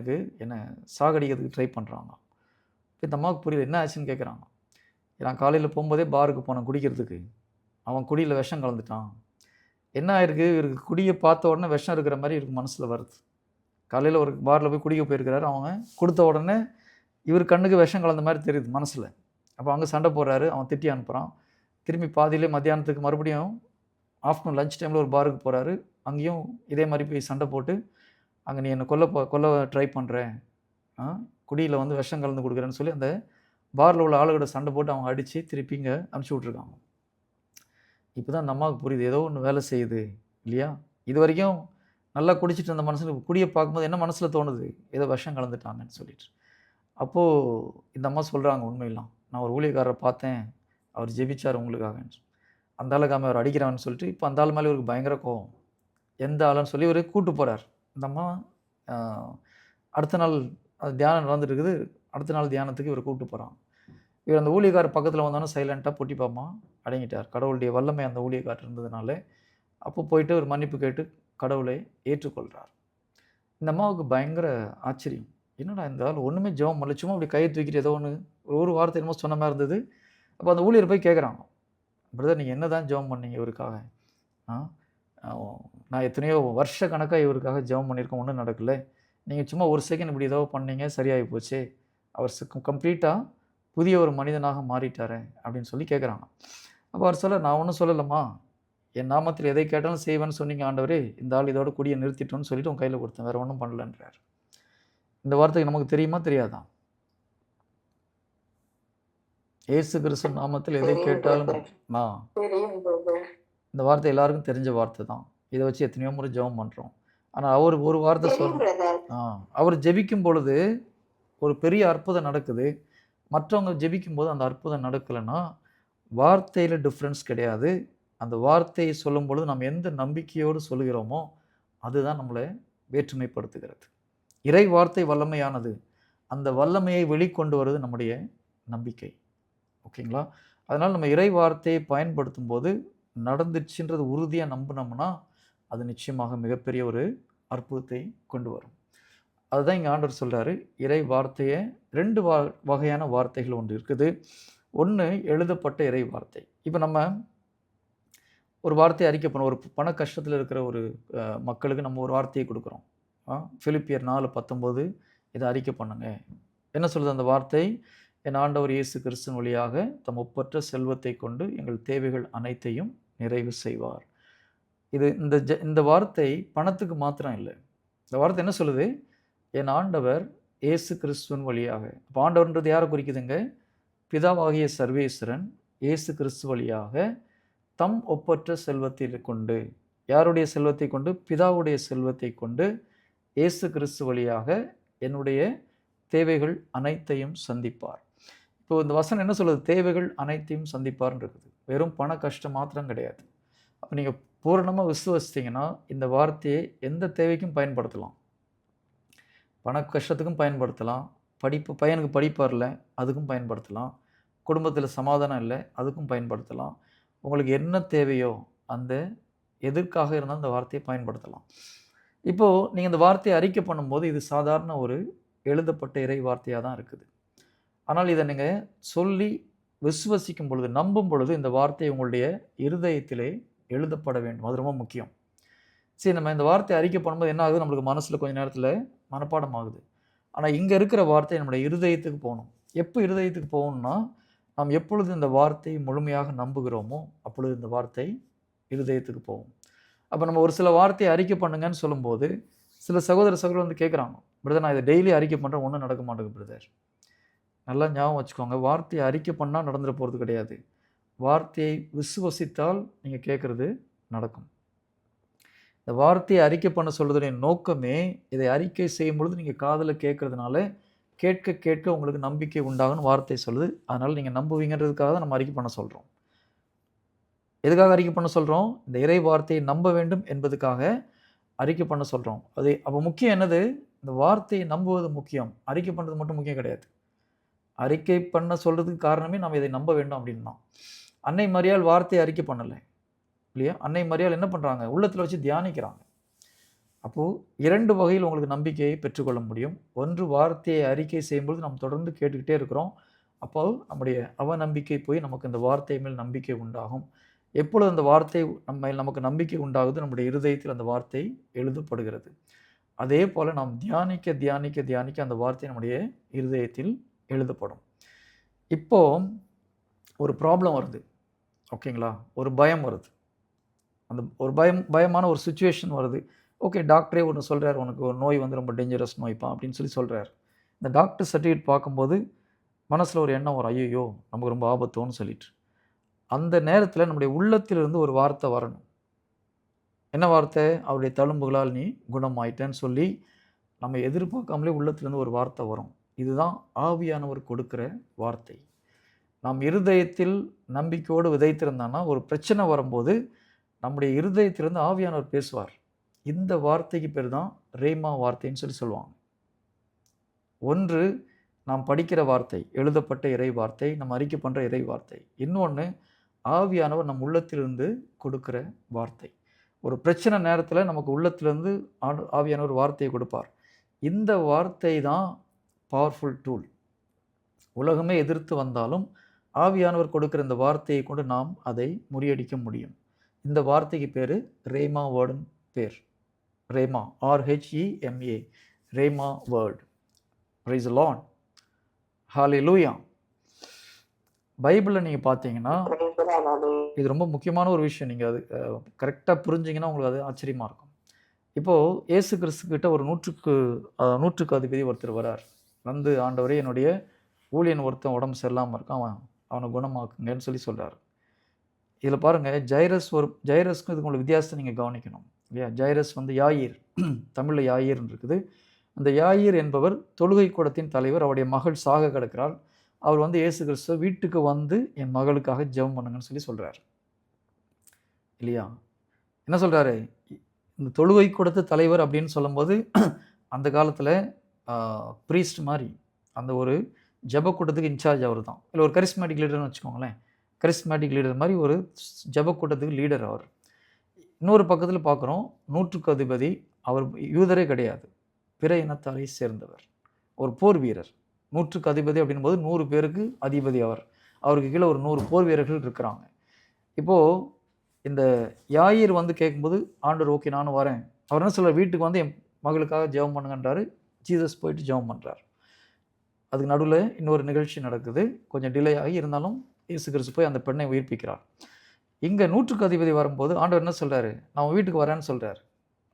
என்னை சாகடிக்கிறதுக்கு ட்ரை பண்ணுறாங்க. இந்த அம்மாவுக்கு புரியல, என்ன ஆச்சுன்னு கேட்குறாங்க. நான் காலையில் போகும்போதே பாருக்கு போனேன் குடிக்கிறதுக்கு, அவன் குடியில் விஷம் கலந்துட்டான், என்ன ஆயிருக்கு, இவருக்கு குடியை பார்த்த உடனே விஷம் இருக்கிற மாதிரி இவருக்கு மனசில் வருது. காலையில் ஒரு பாரில் போய் குடிக்க போயிருக்கிறாரு, அவங்க கொடுத்த உடனே இவர் கண்ணுக்கு விஷம் கலந்த மாதிரி தெரியுது மனசில். அப்போ அங்கே சண்டை போடுறாரு, அவன் திட்டி அனுப்புகிறான். திரும்பி பாதியிலே மத்தியானத்துக்கு மறுபடியும் ஆஃப்டர்நூன் லஞ்ச் டைமில் ஒரு பாருக்கு போகிறாரு. அங்கேயும் இதே மாதிரி போய் சண்டை போட்டு, அங்கே நீ என்னை கொல்ல ட்ரை பண்ணுற, குடியில் வந்து விஷம் கலந்து கொடுக்குறேன்னு சொல்லி அந்த பாரில் உள்ள ஆளுகிட்ட சண்டை போட்டு அவங்க அடித்து திருப்பி இங்கே அனுப்பிச்சி விட்ருக்காங்க. இப்போ தான் அந்த அம்மாவுக்கு புரியுது, ஏதோ ஒன்று வேலை செய்யுது இல்லையா. இது வரைக்கும் நல்லா குடிச்சிட்டு இருந்த மனசில் குடியை பார்க்கும்போது என்ன மனசில் தோணுது, ஏதோ விஷம் கலந்துட்டாங்கன்னு சொல்லிட்டு. அப்போது இந்த அம்மா சொல்கிறாங்க உண்மையெல்லாம், நான் ஒரு ஊழியக்காரரை பார்த்தேன், அவர் ஜெபிச்சார் உங்களுக்காக, அந்த ஆளுக்காம அவர் அடிக்கிறான்னு சொல்லிட்டு. இப்போ அந்த ஆள் மேலே இவருக்கு பயங்கர கோவம். எந்த ஆளுன்னு சொல்லி இவர் கூப்பிட்டு போகிறார். இந்த அம்மா அடுத்த நாள் அது தியானம் நடந்துட்டு இருக்குது. அடுத்த நாள் தியானத்துக்கு இவர் கூப்பிட்டு போகிறான். இவர் அந்த ஊழியக்காரர் பக்கத்தில் வந்தானே சைலண்ட்டாக பொட்டி பாமா அடங்கிட்டார். கடவுளுடைய வல்லமை அந்த ஊழியக்காரர் இருந்ததுனால. அப்போ போயிட்டு ஒரு மன்னிப்பு கேட்டு கடவுளை ஏற்றுக்கொள்கிறார். இந்த அம்மாவுக்கு பயங்கர ஆச்சரியம், என்னடா இந்த ஆள் ஒன்றுமே ஜெபம் பண்ணல, சும்மா அப்படி கையை தூக்கிட்டு ஏதோ ஒன்று ஒரு வார்த்தை என்னமோ சொன்ன மாதிரி இருந்தது. அப்போ அந்த ஊழியர் போய் கேட்குறாங்க, பிரதர் நீங்கள் என்ன தான் ஜெபம் பண்ணீங்க இவருக்காக? நான் எத்தனையோ வருஷ கணக்காக இவருக்காக ஜெபம் பண்ணியிருக்கேன், ஒன்றும் நடக்கலை. நீங்கள் சும்மா ஒரு செகண்ட் இப்படி ஏதோ பண்ணீங்க, சரியாகி போச்சு, அவர் கம்ப்ளீட்டாக புதிய ஒரு மனிதனாக மாறிட்டாரு அப்படின்னு சொல்லி கேட்குறாங்க. அப்போ அவர் சொல்ல, நான் ஒன்றும் சொல்லலம்மா, என் நாமத்தில் எதை கேட்டாலும் செய்வேன்னு சொன்னீங்க ஆண்டவரே, இந்த ஆள் இதோட குடியை நிறுத்திட்டோன்னு சொல்லிட்டு உன் கையில் கொடுத்தேன், வேறு ஒன்றும் பண்ணலன்றார். இந்த வார்த்தைக்கு நமக்கு தெரியுமா தெரியாதான்? இயேசு கிறிஸ்து நாமத்தில் எதை கேட்டாலும் இந்த வார்த்தை எல்லாருக்கும் தெரிஞ்ச வார்த்தை தான். இதை வச்சு எத்தனையோ முறை ஜெபம் பண்ணுறோம். ஆனால் அவர் ஒரு வார்த்தை அவர் ஜெபிக்கும் பொழுது ஒரு பெரிய அற்புதம் நடக்குது. மற்றவங்க ஜெபிக்கும் போது அந்த அற்புதம் நடக்கலைன்னா வார்த்தையில் டிஃப்ரென்ஸ் கிடையாது. அந்த வார்த்தையை சொல்லும் பொழுது நம்ம எந்த நம்பிக்கையோடு சொல்லுகிறோமோ அதுதான் நம்மளை வேற்றுமைப்படுத்துகிறது. இறை வார்த்தை வல்லமையானது. அந்த வல்லமையை வெளிக்கொண்டு வருவது நம்முடைய நம்பிக்கை. ஓகேங்களா? அதனால் நம்ம இறை வார்த்தையை பயன்படுத்தும் போது நடந்துச்சுன்றது உறுதியாக நம்பினோம்னா அது நிச்சயமாக மிகப்பெரிய ஒரு அற்புதத்தை கொண்டு வரும். அதுதான் இங்கே ஆண்டவர் சொல்கிறாரு, இறை வார்த்தையை 2 வகையான வார்த்தைகள் ஒன்று இருக்குது. ஒன்று எழுதப்பட்ட இறை வார்த்தை. இப்போ நம்ம ஒரு வார்த்தையை அறிக்கை பண்ணுவோம். ஒரு பண கஷ்டத்தில் இருக்கிற ஒரு மக்களுக்கு நம்ம ஒரு வார்த்தையை கொடுக்குறோம். பிலிப்பியர் 4:19 இதை அறிக்கை பண்ணுங்க. என்ன சொல்லுது அந்த வார்த்தை? என் ஆண்டவர் இயேசு கிறிஸ்துவின் வழியாக தம் ஒப்பற்ற செல்வத்தை கொண்டு எங்கள் தேவைகள் அனைத்தையும் நிறைவு செய்வார். இது இந்த வார்த்தை பணத்துக்கு மாத்திரம் இல்லை. இந்த வார்த்தை என்ன சொல்லுது? என் ஆண்டவர் இயேசு கிறிஸ்துவின் வழியாக. அப்போ ஆண்டவர்ன்றது யாரை குறிக்குதுங்க? பிதாவாகிய சர்வேஸ்வரன் இயேசு கிறிஸ்து வழியாக தம் ஒப்பற்ற செல்வத்தை கொண்டு, யாருடைய செல்வத்தை கொண்டு? பிதாவுடைய செல்வத்தை கொண்டு இயேசு கிறிஸ்து வழியாக என்னுடைய தேவைகள் அனைத்தையும் சந்திப்பார். இப்போ இந்த வசனம் என்ன சொல்லுது? தேவைகள் அனைத்தையும் சந்திப்பார்னு இருக்குது. வெறும் பண கஷ்டம் மாத்திரம் கிடையாது. அப்போ நீங்கள் பூரணமாக விசுவசித்தீங்கன்னா இந்த வார்த்தையை எந்த தேவைக்கும் பயன்படுத்தலாம். பண கஷ்டத்துக்கும் பயன்படுத்தலாம், பையனுக்கு படிப்பு வரல அதுக்கும் பயன்படுத்தலாம், குடும்பத்தில் சமாதானம் இல்லை அதுக்கும் பயன்படுத்தலாம். உங்களுக்கு என்ன தேவையோ அந்த எதற்காக இருந்தால் இந்த வார்த்தையை பயன்படுத்தலாம். இப்போது நீங்கள் இந்த வார்த்தையை அறிக்கை பண்ணும்போது இது சாதாரண ஒரு எழுதப்பட்ட இறை வார்த்தையாக தான் இருக்குது. ஆனால் இதை நீங்கள் சொல்லி விசுவசிக்கும் பொழுது, நம்பும் பொழுது இந்த வார்த்தை உங்களுடைய இருதயத்திலே எழுதப்பட வேண்டும். அது ரொம்ப முக்கியம். சரி, நம்ம இந்த வார்த்தை அறிக்கை பண்ணும்போது என்ன ஆகுது? நம்மளுக்கு மனசில் கொஞ்சம் நேரத்தில் மனப்பாடம் ஆகுது. ஆனால் இங்கே இருக்கிற வார்த்தை நம்முடைய இருதயத்துக்கு போகணும். எப்போ இருதயத்துக்கு போகணும்னா, நாம் எப்பொழுது இந்த வார்த்தையை முழுமையாக நம்புகிறோமோ அப்பொழுது இந்த வார்த்தை இருதயத்துக்கு போகும். அப்போ நம்ம ஒரு சில வார்த்தையை அறிக்கை பண்ணுங்கன்னு சொல்லும்போது சில சகோதரர்கள் வந்து கேட்குறாங்க, பிரதர் நான் இதை டெய்லி அறிக்கை பண்ணுறேன், ஒன்றும் நடக்க மாட்டேங்குது பிரதர். நல்லா ஞாபகம் வச்சுக்கோங்க, வார்த்தையை அறிக்கை பண்ணால் நடந்துட போகிறது கிடையாது. வார்த்தையை விசுவசித்தால் நீங்கள் கேட்குறது நடக்கும். இந்த வார்த்தையை அறிக்கை பண்ண சொல்றதுடைய நோக்கமே, இதை அறிக்கை செய்யும் பொழுது நீங்கள் காதில் கேட்கறதுனால கேட்க கேட்க உங்களுக்கு நம்பிக்கை உண்டாகும்னு வார்த்தை சொல்லுது. அதனால் நீங்கள் நம்புவீங்கன்றதுக்காக தான் நம்ம அறிக்கை பண்ண சொல்கிறோம். எதுக்காக அறிக்கை பண்ண சொல்கிறோம்? இந்த இறை வார்த்தையை நம்ப வேண்டும் என்பதுக்காக அறிக்கை பண்ண சொல்கிறோம். அது அப்போ முக்கியம் என்னது? இந்த வார்த்தையை நம்புவது முக்கியம், அறிக்கை பண்ணுறது மட்டும் முக்கியம் கிடையாது. அறிக்கை பண்ண சொல்கிறதுக்கு காரணமே நம்ம இதை நம்ப வேண்டும் அப்படின்னு தான். அன்னை மரியாள் வார்த்தையை அறிக்கை பண்ணலை இல்லையா? அன்னை மரியாள் என்ன பண்ணுறாங்க? உள்ளத்தில் வச்சு தியானிக்கிறாங்க. அப்போது 2 வகையில் உங்களுக்கு நம்பிக்கையை பெற்றுக்கொள்ள முடியும். ஒன்று, வார்த்தையை அறிக்கை செய்யும்போது நம்ம தொடர்ந்து கேட்டுக்கிட்டே இருக்கிறோம். அப்போது நம்முடைய அவநம்பிக்கை போய் நமக்கு இந்த வார்த்தை மேல் நம்பிக்கை உண்டாகும். எப்பொழுது அந்த வார்த்தை நமக்கு நம்பிக்கை உண்டாகுது, நம்முடைய இருதயத்தில் அந்த வார்த்தை எழுதப்படுகிறது. அதே போல் நாம் தியானிக்க தியானிக்க தியானிக்க அந்த வார்த்தை நம்முடைய இருதயத்தில் எழுதப்படும். இப்போ ஒரு ப்ராப்ளம் வருது, ஓகேங்களா? ஒரு பயம் வருது, அந்த ஒரு பயமான ஒரு சுச்சுவேஷன் வருது. ஓகே, டாக்டரே ஒன்று சொல்கிறார், உனக்கு ஒரு நோய் வந்து ரொம்ப டேஞ்சரஸ் நோய்ப்பா அப்படின்னு சொல்கிறார். இந்த டாக்டர் சர்டிஃபிகேட் பார்க்கும்போது மனசில் ஒரு எண்ணம் வரும், ஐயோ நமக்கு ரொம்ப ஆபத்தோன்னு சொல்லிட்டு. அந்த நேரத்தில் நம்முடைய உள்ளத்திலிருந்து ஒரு வார்த்தை வரணும். என்ன வார்த்தை? அவருடைய தழும்புகளால் நீ குணமாயிட்டேன்னு சொல்லி நம்ம எதிர்பார்க்காமலே உள்ளத்திலேருந்து ஒரு வார்த்தை வரும். இதுதான் ஆவியானவர் கொடுக்குற வார்த்தை. நாம் இருதயத்தில் நம்பிக்கையோடு விதைத்திருந்தான்னா ஒரு பிரச்சனை வரும்போது நம்முடைய இருதயத்திலிருந்து ஆவியானவர் பேசுவார். இந்த வார்த்தைக்கு பேர் தான் ரேமா வார்த்தைன்னு சொல்லுவாங்க. ஒன்று நாம் படிக்கிற வார்த்தை, எழுதப்பட்ட இறை வார்த்தை, நம்ம அறிக்கை பண்ணுற இறை வார்த்தை. இன்னொன்று ஆவியானவர் நம் உள்ளத்திலிருந்து கொடுக்குற வார்த்தை. ஒரு பிரச்சனை நேரத்தில் நமக்கு உள்ளத்திலிருந்து ஆவியானவர் வார்த்தையை கொடுப்பார். இந்த வார்த்தை தான் பவர்ஃபுல் டூல். உலகமே எதிர்த்து வந்தாலும் ஆவியானவர் கொடுக்குற இந்த வார்த்தையை கொண்டு நாம் அதை முறியடிக்க முடியும். இந்த வார்த்தைக்கு பேர் ரேமா வேர்டுன்னு பேர். Rhema, RHEMA, rhema word. Praise the Lord, hallelujah. பைபிளில் நீங்கள் பார்த்தீங்கன்னா இது ரொம்ப முக்கியமான ஒரு விஷயம். நீங்கள் அது கரெக்டாக புரிஞ்சிங்கன்னா உங்களுக்கு அது ஆச்சரியமாக இருக்கும். இப்போது இயேசு கிறிஸ்துக்கிட்ட ஒரு நூற்றுக்கு அதிபதி ஒருத்தர் வரார். வந்து, ஆண்டவரே என்னுடைய ஊழியன் ஒருத்தன் உடம்பு சரியில்லாமல் இருக்கான், அவனை குணமாக்குங்கன்னு சொல்கிறார். இதில் பாருங்கள், ஜைரஸ்க்கும் இதுக்கு உங்களுக்கு வித்தியாசத்தை நீங்கள் கவனிக்கணும் இல்லையா? ஜைரஸ் வந்து யாயீர், தமிழில் யாயீர்னு இருக்குது. அந்த யாயீர் என்பவர் தொழுகை கூடத்தின் தலைவர். அவருடைய மகள் சாக கிடக்கிறாள். அவர் வந்து இயேசு கிறிஸ்துவ வீட்டுக்கு வந்து என் மகளுக்காக ஜெபம் பண்ணுங்கன்னு சொல்கிறார் இல்லையா? என்ன சொல்கிறாரு? இந்த தொழுகை கூடத்து தலைவர் அப்படின்னு சொல்லும்போது அந்த காலத்தில் ப்ரீஸ்ட் மாதிரி அந்த ஒரு ஜெப கூட்டத்துக்கு இன்சார்ஜ் அவர் தான். இல்லை ஒரு கரிஸ்மேட்டிக் லீடர்னு வச்சுக்கோங்களேன். கரிஸ்மேட்டிக் லீடர் மாதிரி ஒரு ஜெப கூட்டத்துக்கு லீடர் அவர். இன்னொரு பக்கத்தில் பார்க்குறோம், நூற்றுக்கு அதிபதி. அவர் யூதரே கிடையாது, பிற இனத்தாரை சேர்ந்தவர், ஒரு போர் வீரர். நூற்றுக்கு அதிபதி அப்படின் போது 100 பேருக்கு அதிபதி அவர். அவருக்கு கீழே ஒரு 100 போர் வீரர்கள் இருக்கிறாங்க. இப்போது இந்த யாயீர் வந்து கேட்கும்போது, ஆண்டவர் ஓகே நானும் வரேன். அவர் என்ன சொல்கிறார்? வீட்டுக்கு வந்து என் மகளுக்காக ஜெபம் பண்ணுங்கன்றாரு. ஜீசஸ் போயிட்டு ஜெபம் பண்ணுறார். அதுக்கு நடுவில் இன்னொரு நிகழ்ச்சி நடக்குது, கொஞ்சம் டிலே ஆகி, இருந்தாலும் இயேசு கிறிஸ்து போய் அந்த பெண்ணை உயிர்ப்பிக்கிறார். இங்கே நூற்றுக்கு அதிபதி வரும்போது ஆண்டவர் என்ன சொல்கிறாரு? நான் வீட்டுக்கு வரேன்னு சொல்கிறார்.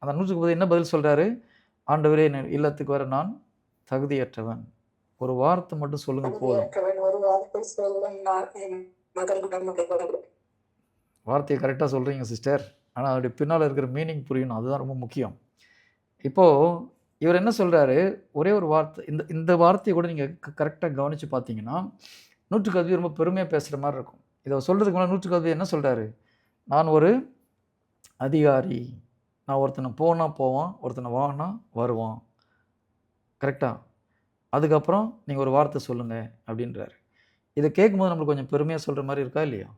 அந்த நூற்றுக்கு அதிபதி என்ன பதில் சொல்கிறாரு? ஆண்டவரே, என் இல்லத்துக்கு வர நான் தகுதியற்றவன், ஒரு வார்த்தை மட்டும் சொல்லுங்க போதும். வார்த்தையை கரெக்டாக சொல்கிறீங்க சிஸ்டர், ஆனால் அதோடைய பின்னால் இருக்கிற மீனிங் புரியணும், அதுதான் ரொம்ப முக்கியம். இப்போது இவர் என்ன சொல்கிறாரு? ஒரே ஒரு வார்த்தை, இந்த வார்த்தையை கூட நீங்கள் கரெக்டாக கவனித்து பார்த்தீங்கன்னா நூற்றுக்கு அதிபதி ரொம்ப பெருமையாக பேசுகிற மாதிரி இருக்கும். இதை சொல்கிறதுக்கு முன்னாடி நூற்றுக்கு அதிபதி என்ன சொல்கிறாரு? நான் ஒரு அதிகாரி, நான் ஒருத்தனை போனால் போவான், ஒருத்தனை வானா வருவான், கரெக்டாக. அதுக்கப்புறம் நீங்கள் ஒரு வார்த்தை சொல்லுங்கள் அப்படின்றாரு. இதை கேட்கும்போது நம்மளுக்கு கொஞ்சம் பெருமையாக சொல்கிற மாதிரி இருக்கா இல்லையா?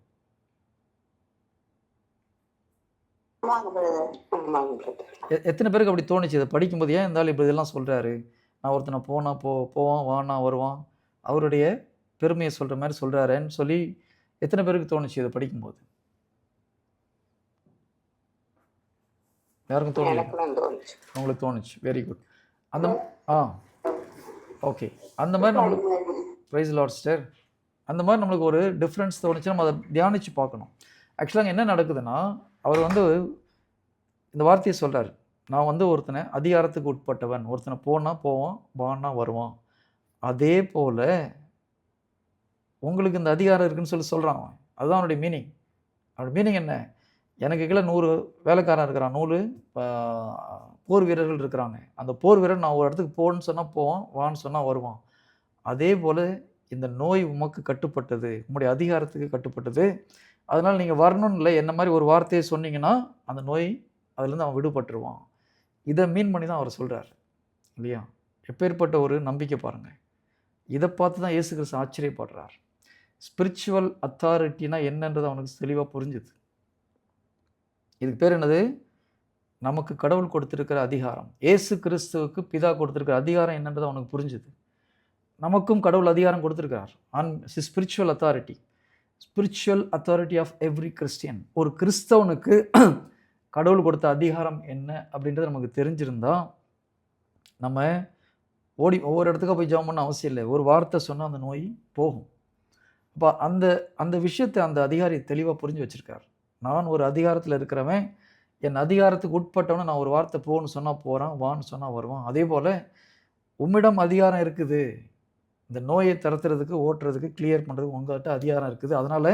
எத்தனை பேருக்கு அப்படி தோணுச்சு? இதை படிக்கும்போது ஏன் இருந்தாலும் இப்படி இதெல்லாம் சொல்கிறாரு? நான் ஒருத்தனை போவான், வானா வருவான், அவருடைய பெருமையை சொல்கிற மாதிரி சொல்கிறாருன்னு சொல்லி எத்தனை பேருக்கு தோணுச்சு இதை படிக்கும்போது? யாருக்கும் தோணல? உங்களுக்கு தோணுச்சு. Very good. அந்த ஓகே, அந்த மாதிரி நம்மளுக்கு ப்ரைஸ் லார்ட் சிஸ்டர், அந்த மாதிரி நம்மளுக்கு ஒரு டிஃப்ரென்ஸ் தோணுச்சு. நம்ம அதை தியானித்து பார்க்கணும். ஆக்சுவலாக என்ன நடக்குதுன்னா, அவர் வந்து இந்த வார்த்தையை சொல்கிறார், நான் வந்து ஒருத்தனை அதிகாரத்துக்கு உட்பட்டவன், ஒருத்தனை போனால் போவான், வானா வருவான், அதே போல் உங்களுக்கு இந்த அதிகாரம் இருக்குன்னு சொல்கிறான். அதுதான் அவனுடைய மீனிங். அவனுடைய மீனிங் என்ன? எனக்கு கீழே 100 வேலைக்காரன் இருக்கிறான், 100 போர் வீரர்கள் இருக்கிறாங்க. அந்த போர் வீரர் நான் ஒரு இடத்துக்கு போன்னு சொன்னால் போவான், வான்னு சொன்னால் வருவான். அதே போல் இந்த நோய் உமக்கு கட்டுப்பட்டது, உங்களுடைய அதிகாரத்துக்கு கட்டுப்பட்டது. அதனால் நீங்கள் வரணும்னு இல்லை, என்ன மாதிரி ஒரு வார்த்தையை சொன்னீங்கன்னா அந்த நோய் அதுலேருந்து அவன் விடுபட்டுருவான். இதை மீன் பண்ணி தான் அவர் சொல்கிறார் இல்லையா? எப்பேற்பட்ட ஒரு நம்பிக்கை பாருங்கள். இதை பார்த்து தான் இயேசு கிறிஸ்து ஆச்சரியப்படுறார். ஸ்பிரிச்சுவல் அத்தாரிட்டினா என்னன்றது அவனுக்கு தெளிவாக புரிஞ்சுது. இதுக்கு பேர் என்னது? நமக்கு கடவுள் கொடுத்துருக்கிற அதிகாரம். இயேசு கிறிஸ்துவுக்கு பிதா கொடுத்துருக்கிற அதிகாரம் என்னன்றது அவனுக்கு புரிஞ்சுது. நமக்கும் கடவுள் அதிகாரம் கொடுத்துருக்கிறார், spiritual authority. Spiritual authority of every Christian. ஒரு கிறிஸ்தவனுக்கு கடவுள் கொடுத்த அதிகாரம் என்ன அப்படின்றது நமக்கு தெரிஞ்சிருந்தா நம்ம ஒவ்வொரு இடத்துக்கும் போய் ஜெபம் பண்ண அவசியம் இல்லை. ஒரு வார்த்தை சொன்னால் அந்த நோய் போகும். அப்போ அந்த அந்த விஷயத்தை அந்த அதிகாரி தெளிவாக புரிஞ்சு வச்சுருக்கார். நான் ஒரு அதிகாரத்தில் இருக்கிறவன், என் அதிகாரத்துக்கு உட்பட்டவனை நான் ஒரு வார்த்தை போன்னு சொன்னால் போகிறான், வான்னு சொன்னால் வருவான். அதே போல் உம்மிடம் அதிகாரம் இருக்குது, இந்த நோயை தரத்துறதுக்கு, ஓட்டுறதுக்கு, கிளியர் பண்ணுறதுக்கு உங்கள்கிட்ட அதிகாரம் இருக்குது. அதனால்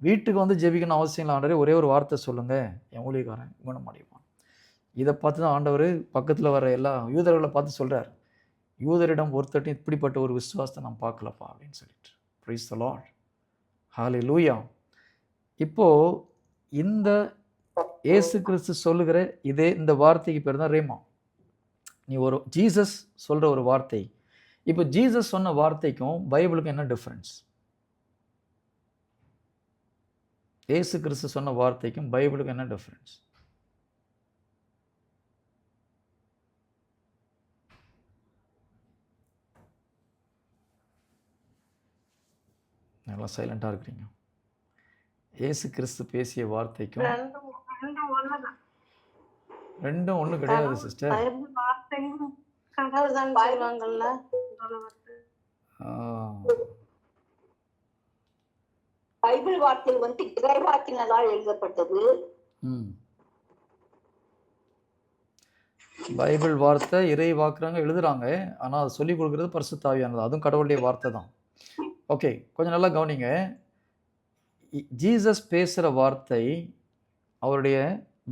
வீட்டுக்கு வந்து ஜெபிக்கணும் அவசியம் இல்லை. ஆண்டவரே ஒரே ஒரு வார்த்தை சொல்லுங்கள், என் ஊழியக்காரன் குணமடைவான். இதை பார்த்து தான் ஆண்டவர் பக்கத்தில் வர எல்லா யூதர்களை பார்த்து சொல்கிறார், யூதரிடம் ஒருத்தட்டும் இப்படிப்பட்ட ஒரு விசுவாசத்தை நான் பார்க்கலப்பா அப்படின்னு சொல்லிட்டு. Praise the Lord. ஹல்லேலூயா. இப்போது இந்த இயேசு கிறிஸ்து சொல்லுகிற இந்த வார்த்தைக்கு பேர் தான் ரேமா. நீ ஒரு ஜீசஸ் சொல்கிற ஒரு வார்த்தை. இப்போ ஜீசஸ் சொன்ன வார்த்தைக்கும் பைபிளுக்கும் என்ன டிஃப்ரென்ஸ்? இயேசு கிறிஸ்து சொன்ன வார்த்தைக்கும் பைபிளுக்கும் என்ன டிஃப்ரென்ஸ்? நல்லா சைலண்டாக இருக்கிறீங்க. இயேசு கிறிஸ்து பேசிய வார்த்தைக்கும் ரெண்டும் ஒண்ணு கிடையாது சிஸ்டர். பைபிள் வார்த்தை வந்து இறைவாக்கினதால் எழுதப்பட்டது. பைபிள் வார்த்தை இறை வாக்குறாங்க எழுதுறாங்க, ஆனால் அது சொல்லிக் கொடுக்குறது பரிசுத்த ஆவியானது, அதுவும் கடவுளுடைய வார்த்தை தான். ஓகே, கொஞ்சம் நல்லா கவனிங்க. ஜீசஸ் பேசுகிற வார்த்தை அவருடைய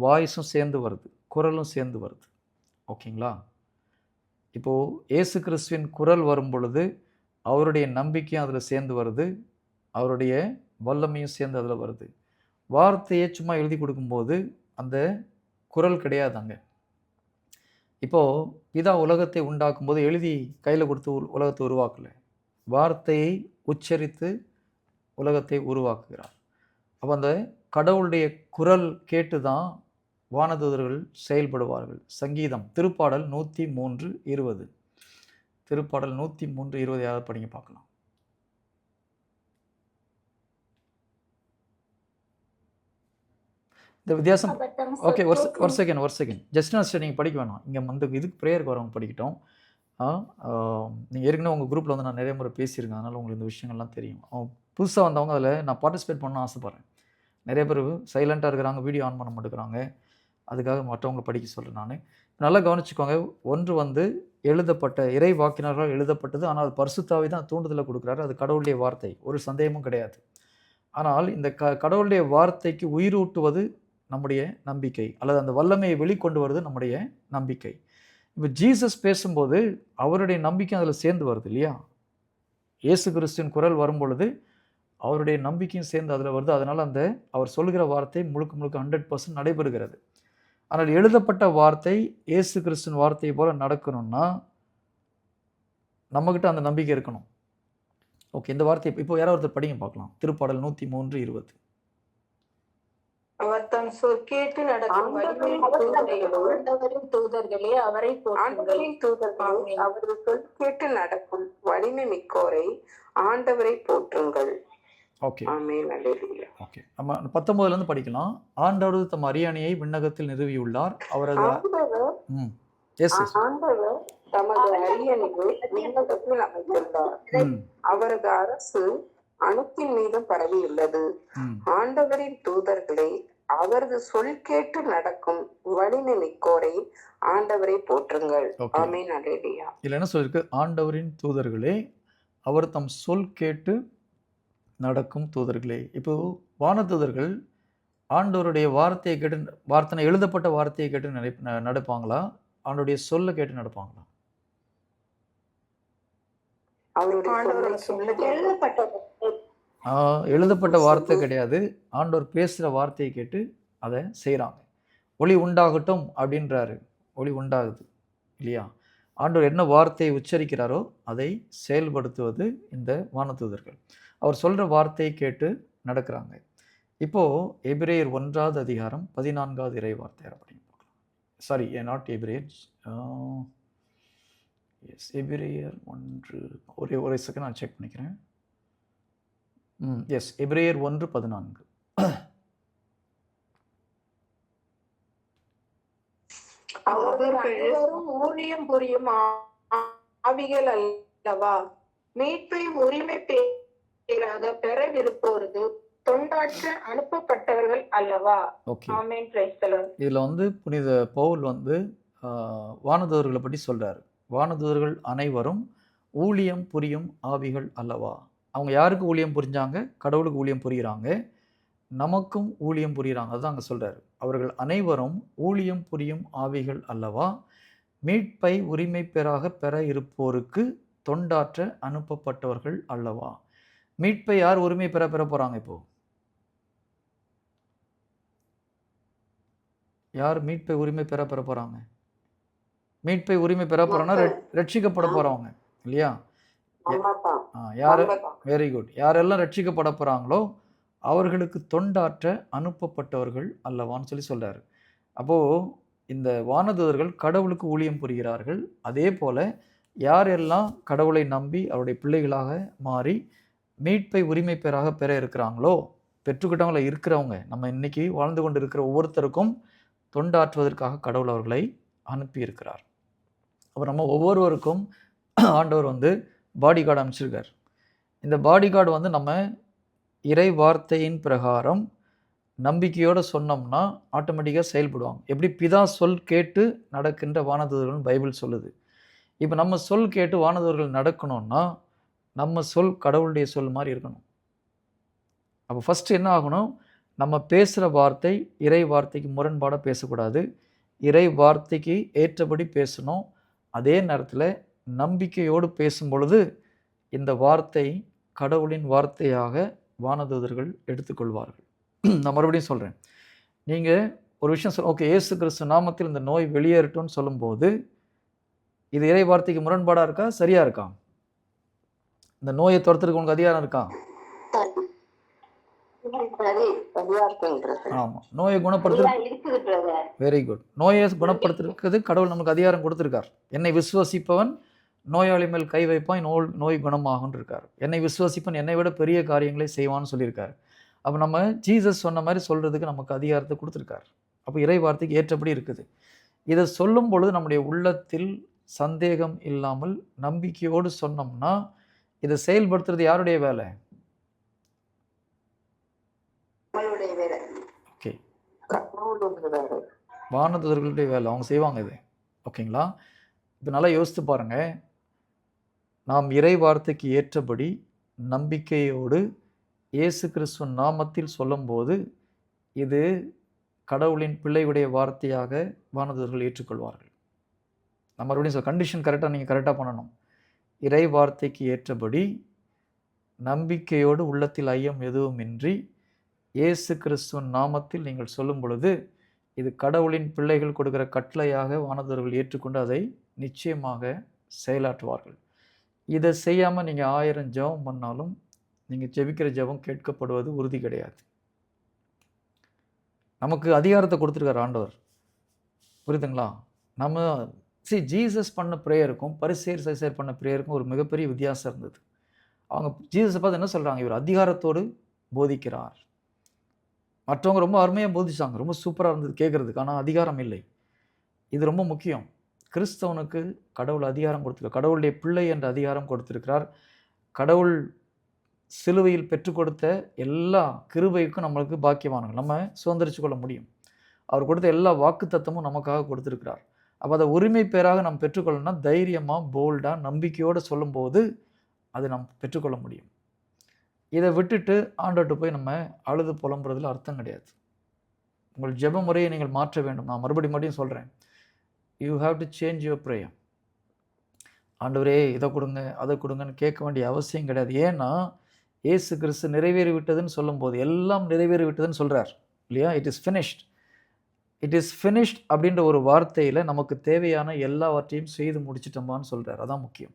வாய்ஸும் சேர்ந்து வருது, குரலும் சேர்ந்து வருது. ஓகேங்களா? இப்போது இயேசு கிறிஸ்துவின் குரல் வரும் பொழுது அவருடைய நம்பிக்கையும் அதில் சேர்ந்து வருது, அவருடைய வல்லமையும் சேர்ந்து அதில் வருது. வார்த்தையை சும்மா எழுதி கொடுக்கும்போது அந்த குரல் கிடையாது அங்கே. இப்போது பிதா உலகத்தை உண்டாக்கும் போது எழுதி கையில் கொடுத்து உலகத்தை உருவாக்கலை, வார்த்தையை உச்சரித்து உலகத்தை உருவாக்குகிறார். அப்போ அந்த கடவுளுடைய குரல் கேட்டு தான் வானதூதர்கள் செயல்படுவார்கள். சங்கீதம் திருப்பாடல் 103:20. திருப்பாடல் 103:20 யாராவது படிங்க பார்க்கலாம். இந்த வித்தியாசம். ஓகே, ஒரு செகண்ட் ஜஸ்ட் நீங்கள் படிக்க வேணாம், இங்கே வந்து இதுக்கு ப்ரேயருக்கு வரவங்க படிக்கட்டும். நீங்கள் ஏற்கனவே உங்கள் குரூப்பில் வந்து நான் நிறைய முறை பேசியிருக்கேன், அதனால் உங்களுக்கு இந்த விஷயங்கள்லாம் தெரியும். புதுசாக வந்தவங்க அதில் நான் பார்ட்டிசிபேட் பண்ண ஆசைப்பட்றேன். நிறைய பேர் சைலண்ட்டாக இருக்கிறாங்க, வீடியோ ஆன் பண்ண மாட்டேங்கிறாங்க, அதுக்காக மற்றவங்களை படிக்க சொல்கிறேன். நான் நல்லா கவனிச்சுக்கோங்க. ஒன்று வந்து எழுதப்பட்ட இறை வாக்கினர்களால் எழுதப்பட்டது, ஆனால் அது பரிசுத்தாவி தான் தூண்டுதலை கொடுக்குறாரு, அது கடவுளுடைய வார்த்தை, ஒரு சந்தேகமும் கிடையாது. ஆனால் இந்த கடவுளுடைய வார்த்தைக்கு உயிரூட்டுவது நம்முடைய நம்பிக்கை, அல்லது அந்த வல்லமையை வெளிக்கொண்டு வருது நம்முடைய நம்பிக்கை. இப்போ ஜீசஸ் பேசும்போது அவருடைய நம்பிக்கை அதில் சேர்ந்து வருது இல்லையா? இயேசு கிறிஸ்துவின் குரல் வரும் பொழுது அவருடைய நம்பிக்கையும் சேர்ந்து அதில் வருது. அதனால் அந்த அவர் சொல்கிற வார்த்தை முழுக்க 100% நடைபெறுகிறது. ஆனால் எழுதப்பட்ட வார்த்தை இயேசு கிறிஸ்துவின் வார்த்தையை போல நடக்கணும்னா நம்மகிட்ட அந்த நம்பிக்கை இருக்கணும். ஓகே, இந்த வார்த்தை இப்போ யாராவது ஒருத்தர் படிங்க பார்க்கலாம். திருப்பாடல் 103:20. அவர் தம் சொற்கேட்டு நடக்கும் தூதர்களே அவரை அவர்கள் சொற்கேட்டு நடக்கும் வலிமை மிக்கோரை ஆண்டவரை போற்றுங்கள். ஓகே, ஓகே, நம்ம 19 இருந்து படிக்கலாம். ஆண்டவர் தம் அரியணையை விண்ணகத்தில் நிறுவியுள்ளார், அவரது ஆண்டவர் தமது அரியணையை விண்ணகத்தில் அமைத்துள்ளார், அவரது அரசு அனைத்தின் மீதும் பரவியுள்ளது. ஆண்டவரின் தூதர்களே அவரது சொல் கேட்டு நடக்கும் வலிமை மிக்கோரை ஆண்டவரை போற்றுங்கள். ஆமென், அல்லேலூயா. இதுல என்ன சொல்லிருக்கு? ஆண்டவரின் தூதர்களே, அவர் தம் சொல் கேட்டு நடக்கும் தூதர்களே. இப்போ வானதூதர்கள் ஆண்டவருடைய வார்த்தையை கேட்டு எழுதப்பட்ட வார்த்தையை கேட்டு நடப்பாங்களா, ஆண்டவருடைய சொல்ல கேட்டு நடப்பாங்களா? எழுதப்பட்ட வார்த்தை கிடையாது, ஆண்டவர் பேசுகிற வார்த்தையை கேட்டு அதை செய்கிறாங்க. ஒளி உண்டாகட்டும் அப்படின்றாரு, ஒளி உண்டாகுது இல்லையா? ஆண்டவர் என்ன வார்த்தையை உச்சரிக்கிறாரோ அதை செயல்படுத்துவது இந்த வானதூதர்கள். அவர் சொல்கிற வார்த்தையை கேட்டு நடக்கிறாங்க. இப்போது எபிரேயர் 1வது அதிகாரம் 14வது இறை வார்த்தை அப்படின்னு பார்க்கலாம். சாரி, நாட் எபிரேயர், எபிரேயர் 1. ஒரே செகண்ட் நான் செக் பண்ணிக்கிறேன். எஸ், எபிரேயர் 1:14. அவர்கள் அனைவரும் ஊழியம் புரியும் ஆவிகள் அல்லவா? மீட்பை உரிமை பேராக பெறவிருப்போரது தொண்டாற்ற அனுப்பப்பட்டவர்கள் அல்லவா? Okay, amen. Price the Lord. இதில் புனித பவுல் வானதூதர்களை பற்றி சொல்கிறார். வானதூதர்கள் அனைவரும் ஊழியம் புரியும் ஆவிகள் அல்லவா? அவங்க யாருக்கு ஊழியம் புரிஞ்சாங்க? கடவுளுக்கு ஊழியம் புரிகிறாங்க, நமக்கும் ஊழியம் புரிகிறாங்க. அதுதான் அங்கே சொல்கிறார். அவர்கள் அனைவரும் ஊழியம் புரியும் ஆவிகள் அல்லவா? மீட்பை உரிமை பெற இருப்போருக்கு தொண்டாற்ற அனுப்பப்பட்டவர்கள் அல்லவா? மீட்பை யார் உரிமை பெற போகிறாங்க? இப்போ யார் மீட்பை உரிமை பெற போகிறாங்க? மீட்பை உரிமை பெற போகிறோன்னா ரட்சிக்கப்பட போகிறவங்க இல்லையா? யார்? Very good. யாரெல்லாம் ரட்சிக்கப்பட போகிறாங்களோ அவர்களுக்கு தொண்டாற்ற அனுப்பப்பட்டவர்கள் அல்லவான்னு சொல்கிறாரு. அப்போது இந்த வானதூதர்கள் கடவுளுக்கு ஊழியம் புரிகிறார்கள். அதே போல் யாரெல்லாம் கடவுளை நம்பி அவருடைய பிள்ளைகளாக மாறி மீட்பை உரிமை பெற இருக்கிறாங்களோ, பெற்றுக்கிட்டவங்கள இருக்கிறவங்க, நம்ம இன்னைக்கு வாழ்ந்து கொண்டு இருக்கிற ஒவ்வொருத்தருக்கும் தொண்டாற்றுவதற்காக கடவுள் அவர்களை அனுப்பியிருக்கிறார். அப்போ நம்ம ஒவ்வொருவருக்கும் ஆண்டவர் பாடி கார்டு அமைச்சிருக்கார். இந்த பாடி கார்டு நம்ம இறை வார்த்தையின் பிரகாரம் நம்பிக்கையோடு சொன்னோம்னா ஆட்டோமேட்டிக்காக செயல்படுவாங்க. எப்படி பிதா சொல் கேட்டு நடக்கின்ற வானதூதர்கள் பைபிள் சொல்லுது. இப்போ நம்ம சொல் கேட்டு வானதூதர்கள் நடக்கணும்னா நம்ம சொல் கடவுளுடைய சொல் மாதிரி இருக்கணும். அப்போ ஃபஸ்ட்டு என்ன ஆகணும்? நம்ம பேசுகிற வார்த்தை இறை வார்த்தைக்கு முரண்பாடாக பேசக்கூடாது, இறை வார்த்தைக்கு ஏற்றபடி பேசணும். அதே நேரத்தில் நம்பிக்கையோடு பேசும் பொழுது இந்த வார்த்தை கடவுளின் வார்த்தையாக வானதூதர்கள் எடுத்துக்கொள்வார்கள். நான் மறுபடியும் சொல்கிறேன், நீங்கள் ஒரு விஷயம் ஓகே, இயேசு கிறிஸ்து நாமத்தில் இந்த நோய் வெளியேறட்டும்னு சொல்லும்போது இது இறை வார்த்தைக்கு முரண்பாடாக இருக்கா, சரியாக இருக்கா? இந்த நோயை துரத்துறதுக்கு உங்களுக்கு அதிகாரம் இருக்கா? ஆமாம். நோயை குணப்படுத்துறது வெரி குட். நோயை குணப்படுத்துறதுக்கு கடவுள் நமக்கு அதிகாரம் கொடுத்துருக்கார். என்னை விசுவசிப்பவன் நோயாளி மேல் கை வைப்பான், நோய் குணமாகும் இருக்கார். என்னை விசுவசிப்பன் என்னை விட பெரிய காரியங்களை செய்வான்னு சொல்லியிருக்காரு. அப்போ நம்ம ஜீசஸ் சொன்ன மாதிரி சொல்கிறதுக்கு நமக்கு அதிகாரத்தை கொடுத்துருக்கார். அப்போ இறை வார்த்தைக்கு ஏற்றபடி இருக்குது. இதை சொல்லும் பொழுது நம்முடைய உள்ளத்தில் சந்தேகம் இல்லாமல் நம்பிக்கையோடு சொன்னோம்னா இதை செயல்படுத்துறது யாருடைய வேலை? ஓகே, வானதூதர்களுடைய வேலை. அவங்க செய்வாங்க இது. ஓகேங்களா? இப்போ நல்லா யோசித்து பாருங்கள். நாம் இறை வார்த்தைக்கு ஏற்றபடி நம்பிக்கையோடு இயேசு கிறிஸ்துவின் நாமத்தில் சொல்லும்போது இது கடவுளின் பிள்ளையுடைய வார்த்தையாக வானதூதர்கள் ஏற்றுக்கொள்வார்கள். நம்ம மறுபடியும் கண்டிஷன் கரெக்டாக நீங்கள் கரெக்டாக பண்ணணும். இறை வார்த்தைக்கு ஏற்றபடி நம்பிக்கையோடு உள்ளத்தில் ஐயம் எதுவுமின்றி இயேசு கிறிஸ்துவின் நாமத்தில் நீங்கள் சொல்லும் பொழுது இது கடவுளின் பிள்ளைகள் கொடுக்கிற கட்டளையாக வானதூதர்கள் ஏற்றுக்கொண்டு அதை நிச்சயமாக செயலாற்றுவார்கள். இதை செய்யாமல் நீங்கள் 1000 ஜெபம் பண்ணாலும் நீங்கள் ஜெபிக்கிற ஜெபம் கேட்கப்படுவது உறுதி கிடையாது. நமக்கு அதிகாரத்தை கொடுத்துருக்கார் ஆண்டவர், புரியுதுங்களா? நம்ம ஜீசஸ் பண்ண ப்ரேயருக்கும் பரிசேயர் பண்ண ப்ரேயருக்கும் ஒரு மிகப்பெரிய வித்தியாசம் இருந்தது. அவங்க ஜீசஸை பார்த்து என்ன சொல்கிறாங்க? இவர் அதிகாரத்தோடு போதிக்கிறார். மற்றவங்க ரொம்ப அருமையாக போதிச்சாங்க, ரொம்ப சூப்பராக இருந்தது கேட்குறதுக்கு. ஆனால் அதிகாரம் இல்லை. இது ரொம்ப முக்கியம். கிறிஸ்தவனுக்கு கடவுள் அதிகாரம் கொடுத்துருக்கார். கடவுளுடைய பிள்ளை என்ற அதிகாரம் கொடுத்துருக்கிறார். கடவுள் சிலுவையில் பெற்றுக் கொடுத்த எல்லா கிருபைக்கும் நம்மளுக்கு பாக்கியமானவர்கள், நம்ம சுதந்திரிச்சு கொள்ள முடியும். அவர் கொடுத்த எல்லா வாக்கு தத்தமும் நமக்காக கொடுத்துருக்கிறார். அப்போ அதை உரிமை பேராக நம்ம பெற்றுக்கொள்ளணும்னா தைரியமாக போல்டாக நம்பிக்கையோடு சொல்லும்போது அதை நம்ம பெற்றுக்கொள்ள முடியும். இதை விட்டுட்டு ஆண்டவர்கிட்ட போய் நம்ம அழுது புலம்புறதுல அர்த்தம் கிடையாது. உங்கள் ஜெப முறையை நீங்கள் மாற்ற வேண்டும். நான் மறுபடியும் சொல்கிறேன், you have to change your prayer. ஆண்டவரே இதை கொடுங்க அதை கொடுங்கன்னு கேட்க வேண்டிய அவசியம் கிடையாது. ஏன்னா இயேசு கிறிஸ்து நிறைவேறி விட்டதுன்னு சொல்லும்போது எல்லாம் நிறைவேறி விட்டதுன்னு சொல்கிறார் இல்லையா? It is finished, it is finished அப்படின்ற ஒரு வார்த்தையில் நமக்கு தேவையான எல்லாவற்றையும் செய்து முடிச்சிட்டோமான்னு சொல்கிறார். அதான் முக்கியம்.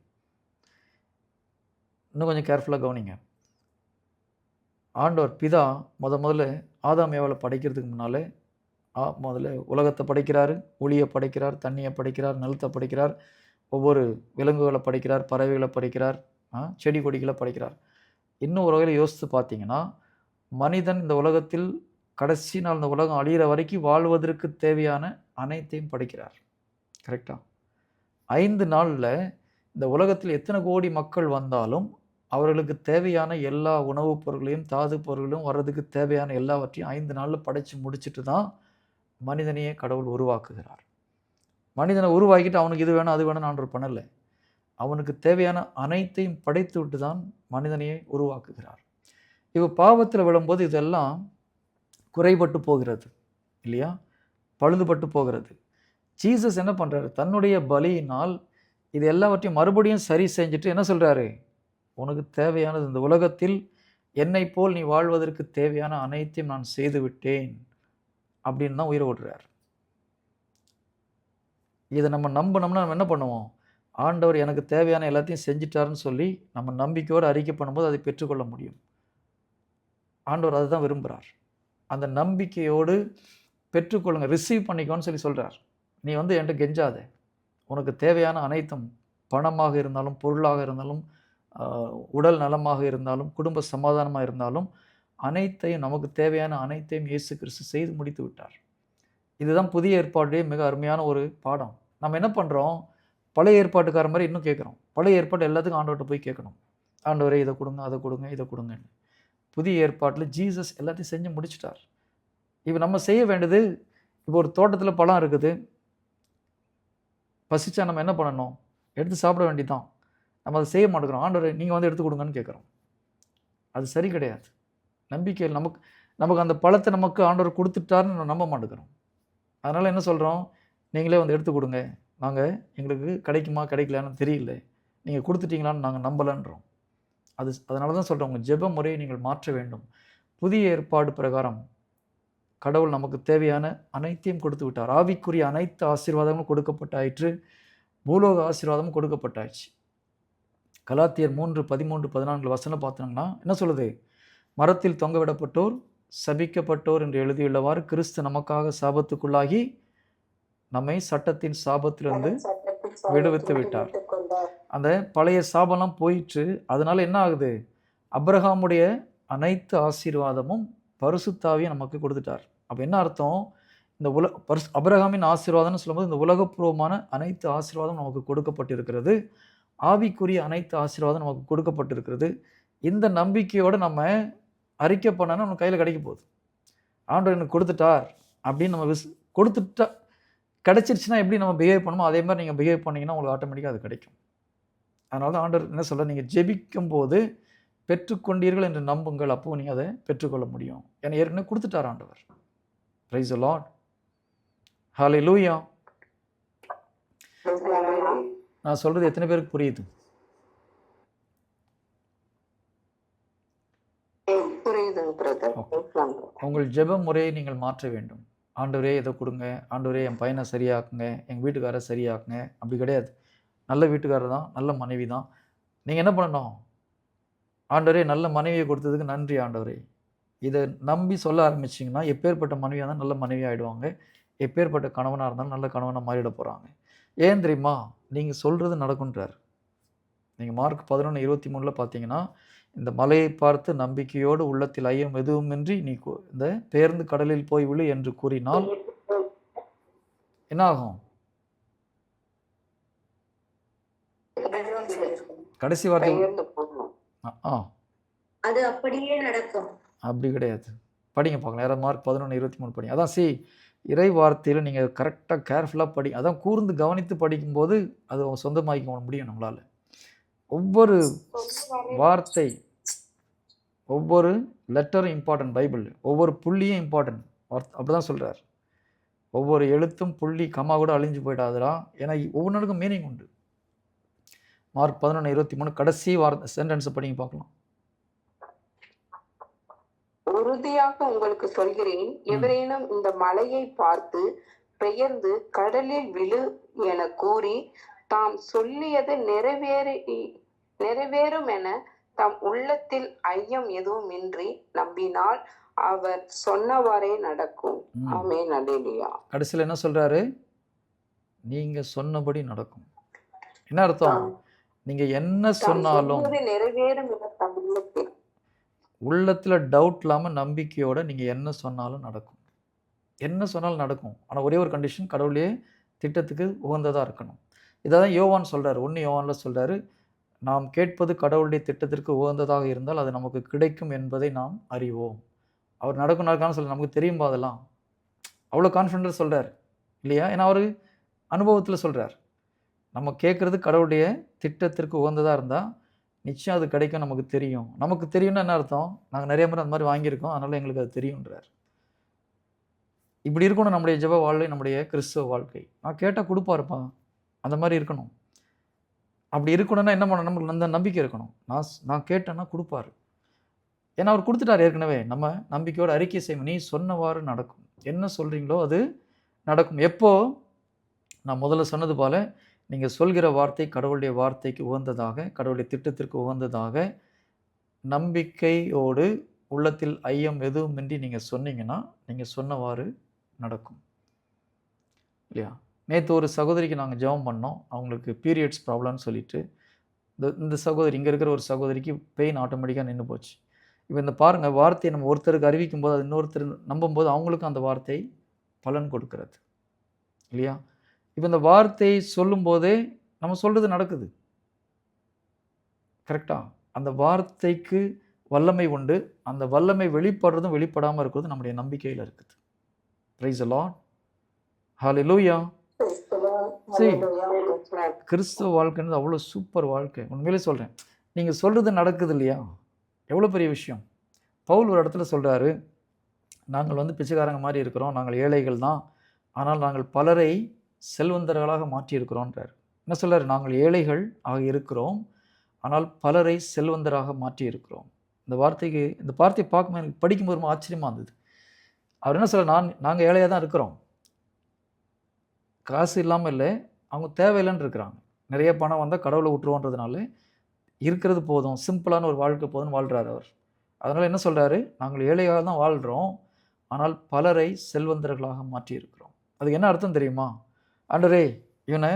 இன்னும் கொஞ்சம் கேர்ஃபுல்லாக கவனிங்க. ஆண்டவர் பிதா முதல்ல ஆதாம் ஏவாளை படைக்கிறதுக்கு முன்னாலே முதல்ல உலகத்தை படைக்கிறாரு, ஒளியை படைக்கிறார், தண்ணியை படைக்கிறார், நிலத்தை படைக்கிறார், ஒவ்வொரு விலங்குகளை படைக்கிறார், பறவைகளை படைக்கிறார், செடி கொடிகளை படைக்கிறார். இன்னும் ஒரு வகையில் யோசித்து பார்த்தீங்கன்னா, மனிதன் இந்த உலகத்தில் கடைசி நாள் இந்த உலகம் அழியிற வரைக்கும் வாழ்வதற்கு தேவையான அனைத்தையும் படைக்கிறார். கரெக்டா? 5 நாளில் இந்த உலகத்தில் எத்தனை கோடி மக்கள் வந்தாலும் அவர்களுக்கு தேவையான எல்லா உணவுப் பொருட்களையும் தாது பொருட்களையும் வர்றதுக்கு தேவையான எல்லாவற்றையும் 5 நாளில் படைச்சு முடிச்சுட்டு தான் மனிதனையே கடவுள் உருவாக்குகிறார். மனிதனை உருவாக்கிட்டு அவனுக்கு இது வேணும் அது வேணும்னு ஆண்டவர் பண்ணலை. அவனுக்கு தேவையான அனைத்தையும் படைத்து விட்டு தான் மனிதனையே உருவாக்குகிறார். இப்போ பாவத்தில் விழும்போது இதெல்லாம் குறைபட்டு போகிறது இல்லையா, பழுதுபட்டு போகிறது. ஜீசஸ் என்ன பண்ணுறாரு, தன்னுடைய பலியினால் இது எல்லாவற்றையும் மறுபடியும் சரி செஞ்சுட்டு என்ன சொல்கிறாரு, உனக்கு தேவையானது இந்த உலகத்தில் என்னை போல் நீ வாழ்வதற்கு தேவையான அனைத்தையும் நான் செய்து விட்டேன் அப்படின்னு தான் உயிரை விடுறார். இதை நம்ம நம்பினோம்னா நம்ம என்ன பண்ணுவோம், ஆண்டவர் எனக்கு தேவையான எல்லாத்தையும் செஞ்சிட்டாருன்னு சொல்லி நம்ம நம்பிக்கையோடு அறிக்கை பண்ணும்போது அதை பெற்றுக்கொள்ள முடியும். ஆண்டவர் அதை தான் விரும்புகிறார். அந்த நம்பிக்கையோடு பெற்றுக்கொள்ளுங்க, ரிசீவ் பண்ணிக்கோன்னு சொல்லி சொல்கிறார். நீ என்கிட்ட கெஞ்சாத, உனக்கு தேவையான அனைத்தும் பணமாக இருந்தாலும் பொருளாக இருந்தாலும் உடல் நலமாக இருந்தாலும் குடும்ப சமாதானமாக இருந்தாலும் அனைத்தையும் நமக்கு தேவையான அனைத்தையும் இயேசு கிறிஸ்து செய்து முடித்து விட்டார். இதுதான் புதிய ஏற்பாடுடைய மிக அருமையான ஒரு பாடம். நம்ம என்ன பண்ணுறோம், பழைய ஏற்பாட்டுக்கார மாதிரி இன்னும் கேட்குறோம். பழைய ஏற்பாடு எல்லாத்துக்கும் ஆண்டவர்கிட்ட போய் கேட்கணும், ஆண்டவரே இதை கொடுங்க அதை கொடுங்க இதை கொடுங்கன்னு. புதிய ஏற்பாட்டில் ஜீசஸ் எல்லாத்தையும் செஞ்சு முடிச்சிட்டார். இப்போ நம்ம செய்ய வேண்டியது, இப்போ ஒரு தோட்டத்தில் பழம் இருக்குது, பசிச்சா நம்ம என்ன பண்ணணும், எடுத்து சாப்பிட வேண்டியதான். நம்ம அதை செய்ய மாட்டேங்கிறோம், ஆண்டவரே நீங்கள் எடுத்து கொடுங்கன்னு கேட்குறோம். அது சரி கிடையாது. நம்பிக்கையில் நமக்கு அந்த பழத்தை நமக்கு ஆண்டவர் கொடுத்துட்டாருன்னு நம்ம நம்ப மாட்டேங்கிறோம். அதனால் என்ன சொல்கிறோம், நீங்களே எடுத்து கொடுங்க, நாங்கள் எங்களுக்கு கிடைக்குமா கிடைக்கலான்னு தெரியல, நீங்கள் கொடுத்துட்டீங்களான்னு நாங்கள் நம்பலைன்றோம். அதனால தான் சொல்கிறோம், உங்கள் ஜெப முறையை நீங்கள் மாற்ற வேண்டும். புதிய ஏற்பாடு பிரகாரம் கடவுள் நமக்கு தேவையான அனைத்தையும் கொடுத்து விட்டார். ஆவிக்குரிய அனைத்து ஆசீர்வாதங்களும் கொடுக்கப்பட்டாயிற்று, பூலோக ஆசீர்வாதமும் கொடுக்கப்பட்டாயிடுச்சு. கலாத்தியர் 3:13-14 வசனம் பார்த்தோம்னா என்ன சொல்லுது, மரத்தில் தொங்க விடப்பட்டோர் சபிக்கப்பட்டோர் என்று எழுதியுள்ளவாறு கிறிஸ்து நமக்காக சாபத்துக்குள்ளாகி நம்மை சட்டத்தின் சாபத்திலிருந்து விடுவித்து விட்டார். அந்த பழைய சாபம்லாம் போயிட்டு அதனால என்ன ஆகுது, அப்ரஹாமுடைய அனைத்து ஆசீர்வாதமும் பரிசுத்தாவியை நமக்கு கொடுத்துட்டார். அப்போ என்ன அர்த்தம், இந்த அப்ரஹாமின் ஆசீர்வாதம்னு சொல்லும்போது இந்த உலகப்பூர்வமான அனைத்து ஆசீர்வாதம் நமக்கு கொடுக்கப்பட்டிருக்கிறது, ஆவிக்குரிய அனைத்து ஆசீர்வாதம் நமக்கு கொடுக்கப்பட்டிருக்கிறது. இந்த நம்பிக்கையோடு நம்ம அறிக்கை பண்ணால் நம்ம கையில் கிடைக்க போகுது. ஆண்டவர் எனக்கு கொடுத்துட்டார் அப்படின்னு நம்ம கொடுத்துட்டா கிடைச்சிருச்சுன்னா எப்படி நம்ம பிஹேவ் பண்ணுமோ அதே மாதிரி நீங்கள் பிஹேவ் பண்ணிங்கன்னா உங்களுக்கு ஆட்டோமேட்டிக்காக அது கிடைக்கும். அதனால தான் ஆண்டவர் என்ன சொல்ல, நீங்கள் ஜெபிக்கும் போது பெற்றுக்கொண்டீர்கள் என்று நம்புங்கள், அப்போ நீங்கள் அதை பெற்றுக்கொள்ள முடியும். ஏன்னா ஏற்கனவே கொடுத்துட்டார் ஆண்டவர். பிரைஸ் தி லார்ட், ஹல்லேலூயா. நான் சொல்றது எத்தனை பேருக்கு புரியுது? உங்கள் ஜெப முறையை நீங்கள் மாற்ற வேண்டும். ஆண்டவரே இதை கொடுங்க, ஆண்டவரே என் பையனை சரியாக்குங்க, எங்கள் வீட்டுக்காரரை சரியாக்குங்க. அப்படி கிடையாது. நல்ல வீட்டுக்காரர் தான், நல்ல மனைவி தான். நீங்கள் என்ன பண்ணணும், ஆண்டவரே நல்ல மனைவியை கொடுத்ததுக்கு நன்றி ஆண்டவரே, இதை நம்பி சொல்ல ஆரம்பிச்சிங்கன்னா எப்பேற்பட்ட மனைவியாக இருந்தாலும் நல்ல மனைவி ஆகிடுவாங்க, எப்பேற்பட்ட கணவனாக இருந்தாலும் நல்ல கணவனாக மாறிட போகிறாங்க. ஏன் தெரியுமா, நீங்கள் சொல்கிறது நடக்குன்றார். நீங்கள் மார்க் 11:23 பார்த்தீங்கன்னா, இந்த மலையை பார்த்து நம்பிக்கையோடு உள்ளத்தில் ஐயம் எதுவுமின்றி நீ இந்த பேர்ந்து கடலில் போய் விழு என்று கூறினால் என்ன ஆகும்? கடைசி வார்த்தை அது அப்படியே நடக்கும். அப்படி கிடையாது. படிங்க பார்க்கலாம், யாராவது மார்க் 11:23 படிங்க. அதான் இறை வார்த்தையில் நீங்கள் கரெக்டாக கேர்ஃபுல்லாக படி. அதான் கூர்ந்து கவனித்து படிக்கும்போது அது சொந்தமாக்கிக்க முடியும் நம்மளால். ஒவ்வொரு வார்த்தை, ஒவ்வொரு லெட்டரும் இம்பார்ட்டன்ட். பைபிள் ஒவ்வொரு புள்ளியும் இம்பார்ட்டன்ட். அப்படி தான் சொல்கிறார். ஒவ்வொரு எழுத்தும் புள்ளி கம்மா கூட அழிஞ்சு போயிடாதுரா, ஏன்னா ஒவ்வொன்றுக்கும் மீனிங் உண்டு. மார்க் 11:23 கடைசி வார்த்தை சென்டென்ஸை படிங்க பார்க்கலாம். உறுதியாக உங்களுக்கு சொல்கிறேன், எவரேனும் இந்த மலையை பார்த்து பெயர்ந்து கடலில் விழு என கூறி தாம் சொல்லியது நிறைவேறும் என தாம் உள்ளத்தில் ஐயம் எதுவும் இன்றி நம்பினால் அவர் சொன்னவாறே நடக்கும். ஆமென், அல்லேலூயா. கடைசியில் என்ன சொல்றாரு, நீங்க சொன்னபடி நடக்கும். என்ன அர்த்தம்? நீங்க என்ன சொன்னாலும் நிறைவேறும் என தம் உள்ளத்தில். உள்ளத்தில் டவுட் இல்லாமல் நம்பிக்கையோடு நீங்கள் என்ன சொன்னாலும் நடக்கும். என்ன சொன்னாலும் நடக்கும். ஆனால் ஒரே ஒரு கண்டிஷன், கடவுளே திட்டத்துக்கு உகந்ததாக இருக்கணும். இதை தான் யோவான் சொல்கிறார். 1 யோவானில் சொல்கிறாரு, நாம் கேட்பது கடவுளுடைய திட்டத்திற்கு உகந்ததாக இருந்தால் அது நமக்கு கிடைக்கும் என்பதை நாம் அறிவோம். அவர் நடக்கும்னு சொல்ல நமக்கு தெரியும்பா அதெல்லாம். அவ்வளோ கான்ஃபிடென்ட்டாக சொல்கிறார் இல்லையா? ஏன்னா அவர் அனுபவத்தில் சொல்கிறார். நம்ம கேட்குறது கடவுளுடைய திட்டத்திற்கு உகந்ததாக இருந்தால் நிச்சயம் அது கிடைக்கும், நமக்கு தெரியும். நமக்கு தெரியும்னா என்ன அர்த்தம்? நாங்கள் நிறைய முறை அந்த மாதிரி வாங்கியிருக்கோம், அதனால் எங்களுக்கு அது தெரியுன்றார். இப்படி இருக்கணும் நம்முடைய ஜெப வாழ்க்கை, நம்முடைய கிறிஸ்துவ வாழ்க்கை. நான் கேட்டால் கொடுப்பாருப்பா, அந்த மாதிரி இருக்கணும். அப்படி இருக்கணும்னா என்ன பண்ணணும்? நம்மளுக்கு அந்த நம்பிக்கை இருக்கணும். நான் கேட்டேன்னா கொடுப்பாரு. ஏன்னா அவர் கொடுத்துட்டார் ஏற்கனவே. நம்ம நம்பிக்கையோடு அறிக்கை செய்யணும். நீ சொன்னவாறு நடக்கும். என்ன சொல்கிறீங்களோ அது நடக்கும். எப்போ? நான் முதல்ல சொன்னது போல, நீங்கள் சொல்கிற வார்த்தை கடவுளுடைய வார்த்தைக்கு உகந்ததாக, கடவுளுடைய திட்டத்திற்கு உகந்ததாக, நம்பிக்கையோடு உள்ளத்தில் ஐயம் எதுவுமின்றி நீங்கள் சொன்னீங்கன்னா நீங்கள் சொன்னவாறு நடக்கும் இல்லையா? நேற்று ஒரு சகோதரிக்கு நாங்கள் ஜெபம் பண்ணோம். அவங்களுக்கு பீரியட்ஸ் ப்ராப்ளம்னு சொல்லிட்டு, இந்த சகோதரி, இங்கே இருக்கிற ஒரு சகோதரிக்கு பெயின் ஆட்டோமேட்டிக்காக நின்று போச்சு. இப்போ இந்த பாருங்கள், வார்த்தையை நம்ம ஒருத்தருக்கு அறிவிக்கும் போது அது இன்னொருத்தர் நம்பும்போது அவங்களுக்கும் அந்த வார்த்தை பலன் கொடுக்கிறது இல்லையா? இப்போ இந்த வார்த்தை சொல்லும்போதே நம்ம சொல்கிறது நடக்குது. கரெக்டாக? அந்த வார்த்தைக்கு வல்லமை உண்டு. அந்த வல்லமை வெளிப்படுறதும் வெளிப்படாமல் இருக்கிறது நம்முடைய நம்பிக்கையில் இருக்குது. Praise the Lord. ஹல்லேலூயா. சரி, கிறிஸ்துவ வாழ்க்கைன்றது அவ்வளோ சூப்பர் வாழ்க்கை. உண்மையிலே சொல்கிறேன். நீங்கள் சொல்கிறது நடக்குது இல்லையா? எவ்வளோ பெரிய விஷயம். பவுல் ஒரு இடத்துல சொல்கிறாரு, நாங்கள் பிச்சைக்காரங்க மாதிரி இருக்கிறோம், நாங்கள் ஏழைகள் தான், ஆனால் நாங்கள் பலரை செல்வந்தர்களாக மாற்றியிருக்கிறோன்றார். என்ன சொல்கிறார்? நாங்கள் ஏழைகள் ஆக இருக்கிறோம், ஆனால் பலரை செல்வந்தராக மாற்றியிருக்கிறோம். இந்த வார்த்தையை பார்க்கும்போது எனக்கு படிக்கும்போது ரொம்ப ஆச்சரியமாக இருந்தது. அவர் என்ன சொல்கிறார்? நாங்கள் ஏழையாக தான் இருக்கிறோம், காசு இல்லாமல் இல்லை, அவங்க தேவையில்லைன்னு இருக்கிறாங்க. நிறைய பணம் வந்தால் கடவுளை விட்டுருவோன்றதுனால இருக்கிறது போதும், சிம்பிளான ஒரு வாழ்க்கை போதும்னு வாழ்கிறார் அவர். அதனால் என்ன சொல்கிறாரு? நாங்கள் ஏழையாக தான் வாழ்கிறோம், ஆனால் பலரை செல்வந்தர்களாக மாற்றியிருக்கிறோம். அதுக்கு என்ன அர்த்தம் தெரியுமா? ஆண்டவரே, இவனை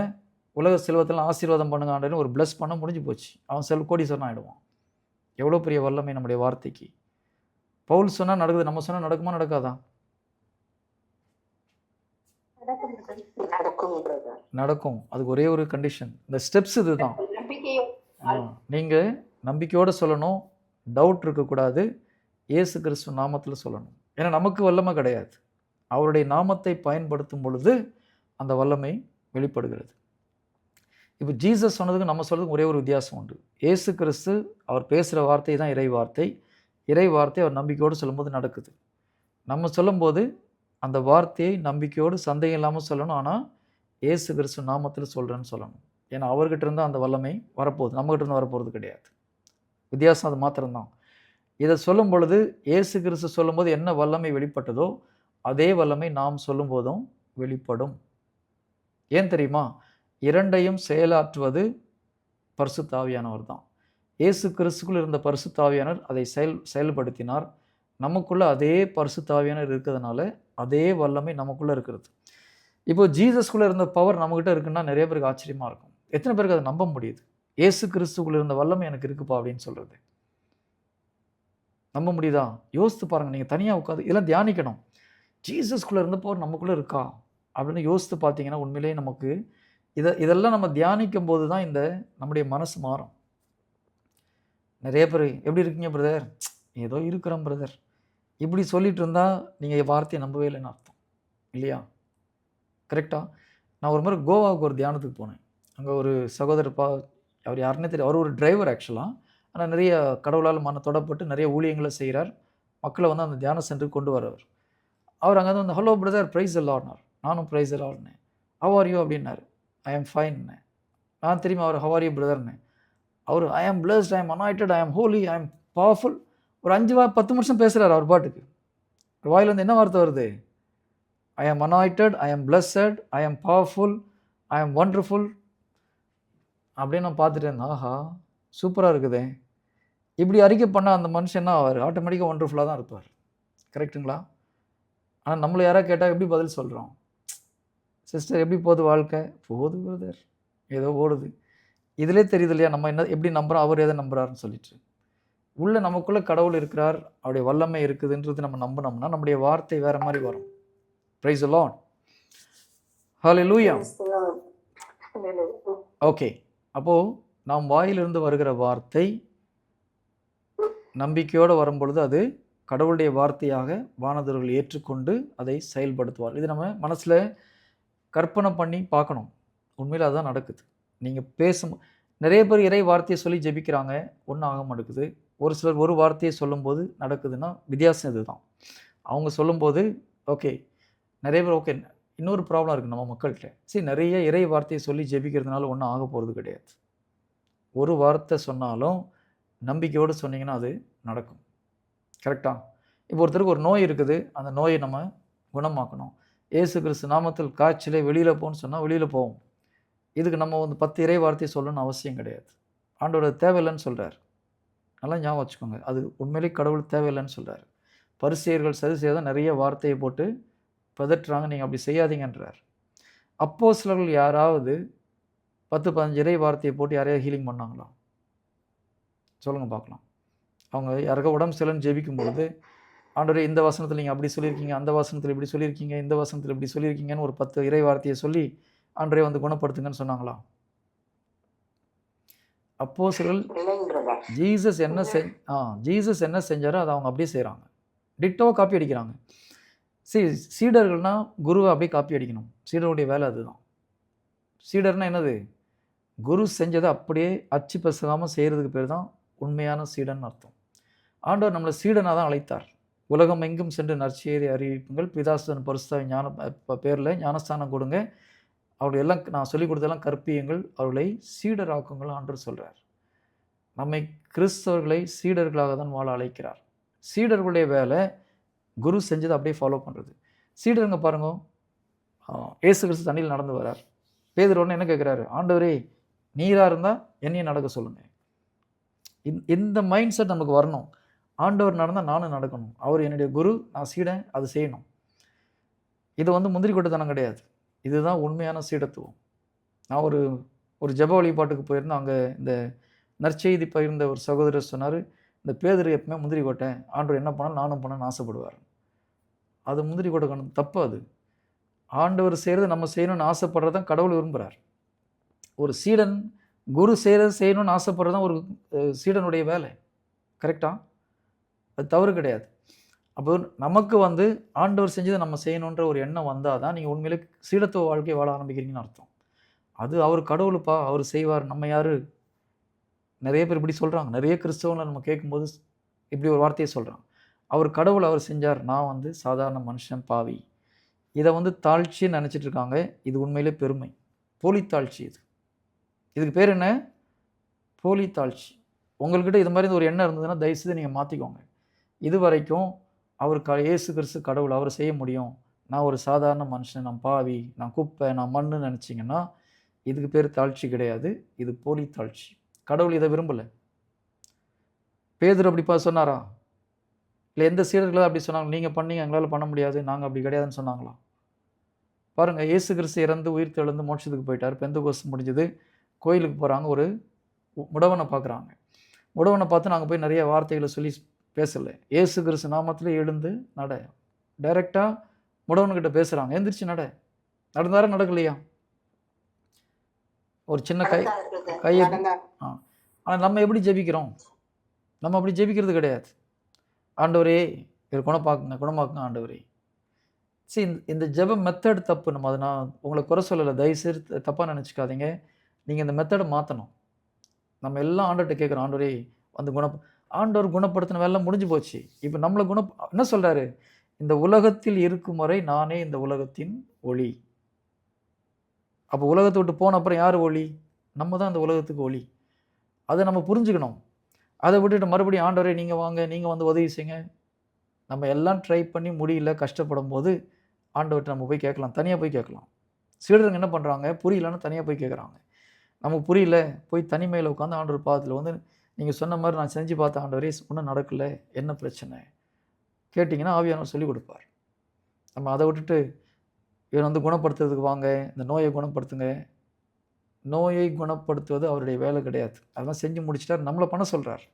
உலக செல்வத்தெல்லாம் ஆசீர்வாதம் பண்ணுங்க ஆண்டவரே, ஒரு பிளஸ் பண்ண முடிஞ்சு போச்சு, அவன் கோடீஸ்வரன் ஆகிடுவான். எவ்வளோ பெரிய வல்லமை நம்முடைய வார்த்தைக்கு. பவுல் சொன்னால் நடக்குது, நம்ம சொன்னால் நடக்குமா நடக்காதா? நடக்கும். அதுக்கு ஒரே ஒரு கண்டிஷன், இந்த ஸ்டெப்ஸ் இதுதான். நீங்கள் நம்பிக்கையோடு சொல்லணும், டவுட் இருக்கக்கூடாது, இயேசு கிறிஸ்து நாமத்தில் சொல்லணும். ஏன்னா நமக்கு வல்லமை கிடையாது, அவருடைய நாமத்தை பயன்படுத்தும் பொழுது அந்த வல்லமை வெளிப்படுகிறது. இப்போ ஜீசஸ் சொன்னதுக்கு நம்ம சொல்றதுக்கு ஒரே ஒரு வித்தியாசம் உண்டு. இயேசு கிறிஸ்து அவர் பேசுகிற வார்த்தை தான் இறை வார்த்தை. இறை வார்த்தை அவர் நம்பிக்கையோடு சொல்லும்போது நடக்குது. நம்ம சொல்லும்போது அந்த வார்த்தையை நம்பிக்கையோடு சந்தேகம் இல்லாமல் சொல்லணும். ஆனால் இயேசு கிறிஸ்து நாமத்தில் சொல்கிறேன்னு சொல்லணும். ஏன்னா அவர்கிட்ட இருந்தால் அந்த வல்லமை வரப்போகுது, நம்மகிட்ட இருந்து வரப்போகிறது கிடையாது. வித்தியாசம் அது மாத்திரம்தான். இதை சொல்லும் பொழுது இயேசு கிறிஸ்து சொல்லும்போது என்ன வல்லமை வெளிப்பட்டதோ அதே வல்லமை நாம் சொல்லும் போதும் வெளிப்படும். ஏன் தெரியுமா? இரண்டையும் செயலாற்றுவது பரிசுத்த ஆவியானவர் தான். இயேசு கிறிஸ்துக்குள் இருந்த பரிசுத்த ஆவியானவர் அதை செயல்படுத்தினார். நமக்குள்ள அதே பரிசுத்த ஆவியானவர் இருக்கிறதுனால அதே வல்லமை நமக்குள்ள இருக்கிறது. இப்போ ஜீசஸ்குள்ள இருந்த பவர் நம்மகிட்ட இருக்குன்னா நிறைய பேருக்கு ஆச்சரியமா இருக்கும். எத்தனை பேருக்கு அதை நம்ப முடியுது? இயேசு கிறிஸ்துக்குள்ள இருந்த வல்லமை எனக்கு இருக்குப்பா அப்படின்னு சொல்றது நம்ப முடியுதா? யோசித்து பாருங்க. நீங்கள் தனியாக உட்காந்து இதெல்லாம் தியானிக்கணும். ஜீசஸ்குள்ளே இருந்த பவர் நமக்குள்ளே இருக்கா அப்படின்னு யோசித்து பார்த்தீங்கன்னா உண்மையிலேயே நமக்கு இதெல்லாம் நம்ம தியானிக்கும் போது தான் இந்த நம்முடைய மனசு மாறும். நிறைய பேர் எப்படி இருக்கீங்க பிரதர்? ஏதோ இருக்கிறோம் பிரதர், இப்படி சொல்லிட்டு இருந்தால் நீங்கள் வார்த்தையை நம்பவே இல்லைன்னு அர்த்தம் இல்லையா? கரெக்டாக. நான் ஒரு முறை கோவாவுக்கு ஒரு தியானத்துக்கு போனேன். அங்கே ஒரு சகோதரர் அவர் யாருன்னே தெரியும். அவர் ஒரு டிரைவர் ஆக்சுவலாக. ஆனால் நிறைய கடவுளால் தொடப்பட்டு நிறைய ஊழியங்களை செய்கிறார். மக்களை அந்த தியான சென்டருக்கு கொண்டு வரவர். அவர் அங்கே வந்து ஹலோ பிரதர், ப்ரைஸ் எல்லாம். நானும் ப்ரைஸ் எல்லாருன்னேன். ஹவ் ஆர் யூ அப்படின்னாரு. ஐ ஆம் ஃபைன்னு. நான் திரும்பி அவர் ஹவ் ஆர் யூ பிரதர்னு. அவர் ஐ ஆம் பிளஸ்ட், ஐ ஆம் அனாயிட்டட், ஐ ஆம் ஹோலி, ஐ ஆம் பவர்ஃபுல். ஒரு 5-10 நிமிஷம் பேசுகிறார் அவர் பாட்டுக்கு. வாயிலேருந்து என்ன வார்த்தை வருது? ஐ ஆம் அனாயிட்டட், ஐ ஆம் பிளஸ்ஸட், ஐ ஆம் பவர்ஃபுல், ஐ ஆம் ஒண்டர்ஃபுல் அப்படின்னு நான் பார்த்துட்டு இருந்தேன். ஆஹா, சூப்பராக இருக்குதே. இப்படி அறிக்கை பண்ணால் அந்த மனுஷன் அவர் ஆட்டோமேட்டிக்காக ஒண்டர்ஃபுல்லாக தான் இருப்பார். கரெக்டுங்களா? ஆனால் நம்மளை யாராவது கேட்டால் எப்படி பதில் சொல்கிறோம்? சிஸ்டர் எப்படி போகுது வாழ்க்கை? போகுது பிரதர், ஏதோ ஓடுது. இதிலே தெரியுது இல்லையா நம்ம என்ன எப்படி நம்புகிறோம், அவர் எதை நம்புகிறாருன்னு சொல்லிட்டு. உள்ள நமக்குள்ள கடவுள் இருக்கிறார், அவருடைய வல்லமை இருக்குதுன்றது நம்ம நம்பினோம்னா நம்முடைய வார்த்தை வேற மாதிரி வரும். Price the Lord. Hallelujah. Okay, அப்போ நாம் வாயிலிருந்து வருகிற வார்த்தை நம்பிக்கையோடு வரும்பொழுது அது கடவுளுடைய வார்த்தையாக வானதூதர்கள் ஏற்றுக்கொண்டு அதை செயல்படுத்துவார். இது நம்ம மனசில் கற்பனை பண்ணி பார்க்கணும். உண்மையில் அதுதான் நடக்குது. நீங்கள் நிறைய பேர் இறை வார்த்தையை சொல்லி ஜெபிக்கிறாங்க, ஒன்றும் ஆக மாட்டேங்குது. ஒரு சிலர் ஒரு வார்த்தையை சொல்லும்போது நடக்குதுன்னா வித்தியாசம் இதுதான். அவங்க சொல்லும்போது ஓகே, நிறைய பேர் ஓகே. இன்னொரு ப்ராப்ளம் இருக்குது நம்ம மக்கள்கிட்ட. சரி, நிறைய இறை வார்த்தையை சொல்லி ஜெபிக்கிறதுனால ஒன்றும் ஆக போகிறது கிடையாது. ஒரு வார்த்தை சொன்னாலும் நம்பிக்கையோடு சொன்னீங்கன்னா அது நடக்கும். கரெக்டாக? இப்போ ஒருத்தருக்கு ஒரு நோய் இருக்குது, அந்த நோயை நம்ம குணமாக்கணும். இயேசு கிறிஸ்து நாமத்தில் காய்ச்சலே வெளியில் போன்னு சொன்னால் வெளியில் போவோம். இதுக்கு நம்ம 10 இறை வார்த்தையை சொல்லணும்னு அவசியம் கிடையாது. ஆண்டோட தேவையில்லைன்னு சொல்கிறார். நல்லா ஞாபகம் வச்சுக்கோங்க, அது உண்மையிலே கடவுள் தேவையில்லைன்னு சொல்கிறார். பரிசேயர்கள் சதுசேயர் நிறைய வார்த்தையை போட்டு பதற்றுறாங்க, நீங்கள் அப்படி செய்யாதீங்கன்றார். அப்போஸ்தலர்கள் யாராவது 10-15 இறை வார்த்தையை போட்டு யாரையாவது ஹீலிங் பண்ணாங்களா? சொல்லுங்கள் பார்க்கலாம். அவங்க யாருக்கா உடம்பு சரியில்லைன்னு ஜெபிக்கும் பொழுது, ஆண்டவரே இந்த வசனத்தில் நீங்கள் அப்படி சொல்லியிருக்கீங்க, அந்த வசனத்தில் இப்படி சொல்லியிருக்கீங்க, இந்த வசனத்தில் இப்படி சொல்லியிருக்கீங்கன்னு ஒரு 10 இறை வார்த்தையை சொல்லி ஆண்டவரே குணப்படுத்துங்கன்னு சொன்னாங்களா? அப்போஸ்தலர்கள் ஜீசஸ் என்ன செஞ்சாரோ அதை அவங்க அப்படியே செய்கிறாங்க. டிட்டோ காப்பி அடிக்கிறாங்க. சீடர்கள்னால் குருவை அப்படியே காப்பி அடிக்கணும். சீடருடைய வேலை அதுதான். சீடர்னா என்னது? குரு செஞ்சதை அப்படியே அச்சு பசகாமல் செய்கிறதுக்கு பேர் தான் உண்மையான சீடன் அர்த்தம். ஆண்டவர் நம்மளை சீடனாக தான் அழைத்தார். உலகம் எங்கும் சென்று நற்செய்தியை அறிவிப்புங்கள், பிதாசுதன் பரிசுத்தாவின் பேரில் ஞானஸ்தானம் கொடுங்க, அவர்கள் எல்லாம் நான் சொல்லிக் கொடுத்தெல்லாம் கற்பியுங்கள், அவர்களை சீடராக்குங்கள் ஆண்டவர் சொல்கிறார். நம்மை கிறிஸ்தவர்களை சீடர்களாக தான் வாழ அழைக்கிறார். சீடர்களுடைய வேலை குரு செஞ்சதை அப்படியே ஃபாலோ பண்ணுறது. சீடருங்க பாருங்க, இயேசு கிறிஸ்து தண்ணியில் நடந்து வரார். பேதுரு உடனே என்ன கேட்குறாரு? ஆண்டவரே நீராக இருந்தால் என்னையும் நடக்க சொல்லுங்கள். இந்த மைண்ட் செட் நமக்கு வரணும். ஆண்டவர் நடந்தால் நானும் நடக்கணும், அவர் என்னுடைய குரு, நான் சீடன், அது செய்யணும். இது முந்திரி கொட்டத்தனம் கிடையாது. இதுதான் உண்மையான சீடத்துவம். நான் ஒரு ஜெப வழிபாட்டுக்கு போயிருந்தேன். அங்கே இந்த நற்செய்தி பகிர்ந்த ஒரு சகோதரர் சொன்னார், இந்த பேதுரு எப்பவுமே முந்திரி கொட்டை, ஆண்டவர் என்ன பண்ணாலும் நானும் பண்ணணும்னு ஆசைப்படுவார். அது முந்திரி கொட்டை கணக்கு தப்பு. அது ஆண்டவர் செய்கிறது நம்ம செய்யணும்னு ஆசைப்படுறது தான் கடவுள் விரும்புகிறார். ஒரு சீடன் குரு செய்யணும்னு ஆசைப்படுறது தான் ஒரு சீடனுடைய வேலை. கரெக்டாக? அது தவறு கிடையாது. அப்போ நமக்கு ஆண்டவர் செஞ்சதை நம்ம செய்யணுன்ற ஒரு எண்ணம் வந்தால் தான் நீங்கள் உண்மையிலே சீடத்துவ வாழ்க்கையை வாழ ஆரம்பிக்கிறீங்கன்னு அர்த்தம். அது அவர் கடவுளுப்பா, அவர் செய்வார், நம்ம யார்? நிறைய பேர் இப்படி சொல்கிறாங்க. நிறைய கிறிஸ்தவங்களை நம்ம கேட்கும்போது இப்படி ஒரு வார்த்தையை சொல்கிறாங்க, அவர் கடவுள், அவர் செஞ்சார், நான் சாதாரண மனுஷன், பாவி. இதை தாழ்ச்சின்னு நினச்சிட்டு இருக்காங்க. இது உண்மையிலே பெருமை, போலி தாழ்ச்சி. இதுக்கு பேர் என்ன? போலி தாழ்ச்சி. உங்கள்கிட்ட இது மாதிரி ஒரு எண்ணம் இருந்ததுன்னா தயவுசெய்து நீங்கள் மாற்றிக்கோங்க. இது வரைக்கும் அவர் இயேசு கிறிஸ்து கடவுள், அவர் செய்ய முடியும், நான் ஒரு சாதாரண மனுஷன், நான் பாவி, நான் குப்பை, நான் மண்ணு நினச்சிங்கன்னா இதுக்கு பேர் தாழ்ச்சி கிடையாது. இது போலி தாழ்ச்சி. கடவுள் இதை விரும்பலை. பேதுரு அப்படி சொன்னாரா? இல்லை எந்த சீடர்களாக அப்படி சொன்னாங்க? நீங்கள் பண்ணீங்க, எங்களால் பண்ண முடியாது, நாங்கள் அப்படி கிடையாதுன்னு சொன்னாங்களா? பாருங்கள், இயேசு கிறிஸ்து இறந்து உயிர் தெழுந்து மோட்சத்துக்கு போயிட்டார். பெந்தகோஸ்து முடிஞ்சது, கோயிலுக்கு போகிறாங்க, ஒரு முடவனை பார்க்குறாங்க. முடவனை பார்த்து நாங்கள் போய் நிறைய வார்த்தைகளை சொல்லி பேசலை, இயேசு கிறிஸ்து நாமத்தில் எழுந்து நட, டைரெக்டாக முடவன்கிட்ட பேசுகிறாங்க, எந்திரிச்சு நட. நடந்தாரா நடக்கலையா? ஒரு சின்ன கையை ஆனால் நம்ம எப்படி ஜெபிக்கிறோம்? நம்ம அப்படி ஜெபிக்கிறது கிடையாது. ஆண்டவரே இவர் குணமாக்குங்க ஆண்டவரே. சரி, இந்த ஜெப மெத்தட் தப்பு. நம்ம அதை நான் உங்களை குறை சொல்லலை, தயவுசெய்து தப்பாக நினச்சிக்காதீங்க. நீங்கள் இந்த மெத்தடை மாற்றணும். நம்ம எல்லாம் ஆண்டவர்கிட்ட கேட்குறோம், ஆண்டவரே ஆண்டவர் குணப்படுத்தின வேலை முடிஞ்சு போச்சு. இப்போ நம்மளை என்ன சொல்கிறாரு? இந்த உலகத்தில் இருக்கும் வரை நானே இந்த உலகத்தின் ஒளி. அப்போ உலகத்தை விட்டு போன அப்புறம் யார் ஒளி? நம்ம தான் இந்த உலகத்துக்கு ஒளி. அதை நம்ம புரிஞ்சுக்கணும். அதை விட்டுட்டு மறுபடியும் ஆண்டவரே நீங்கள் வாங்க, நீங்கள் உதவி செய்யுங்க. நம்ம எல்லாம் ட்ரை பண்ணி முடியல, கஷ்டப்படும் போது ஆண்டவர்கிட்ட நம்ம போய் கேட்கலாம், தனியாக போய் கேட்கலாம். சீடருங்க என்ன பண்ணுறாங்க? புரியலன்னு தனியாக போய் கேட்குறாங்க. நமக்கு புரியல, போய் தனிமையில் உட்காந்து ஆண்டவர் பாதத்தில் நீங்கள் சொன்ன மாதிரி நான் செஞ்சு பார்த்தேன் ஆண்டவரே, ஒன்றும் நடக்கலை, என்ன பிரச்சனை கேட்டிங்கன்னா ஆவியானவர் சொல்லிக் கொடுப்பார். நம்ம அதை விட்டுட்டு இவன் குணப்படுத்துறதுக்கு வாங்க, இந்த நோயை குணப்படுத்துங்க. நோயை குணப்படுத்துவது அவருடைய வேலை கிடையாது. அதெல்லாம் செஞ்சு முடிச்சிட்டார், நம்மளை பண்ண சொல்கிறார்.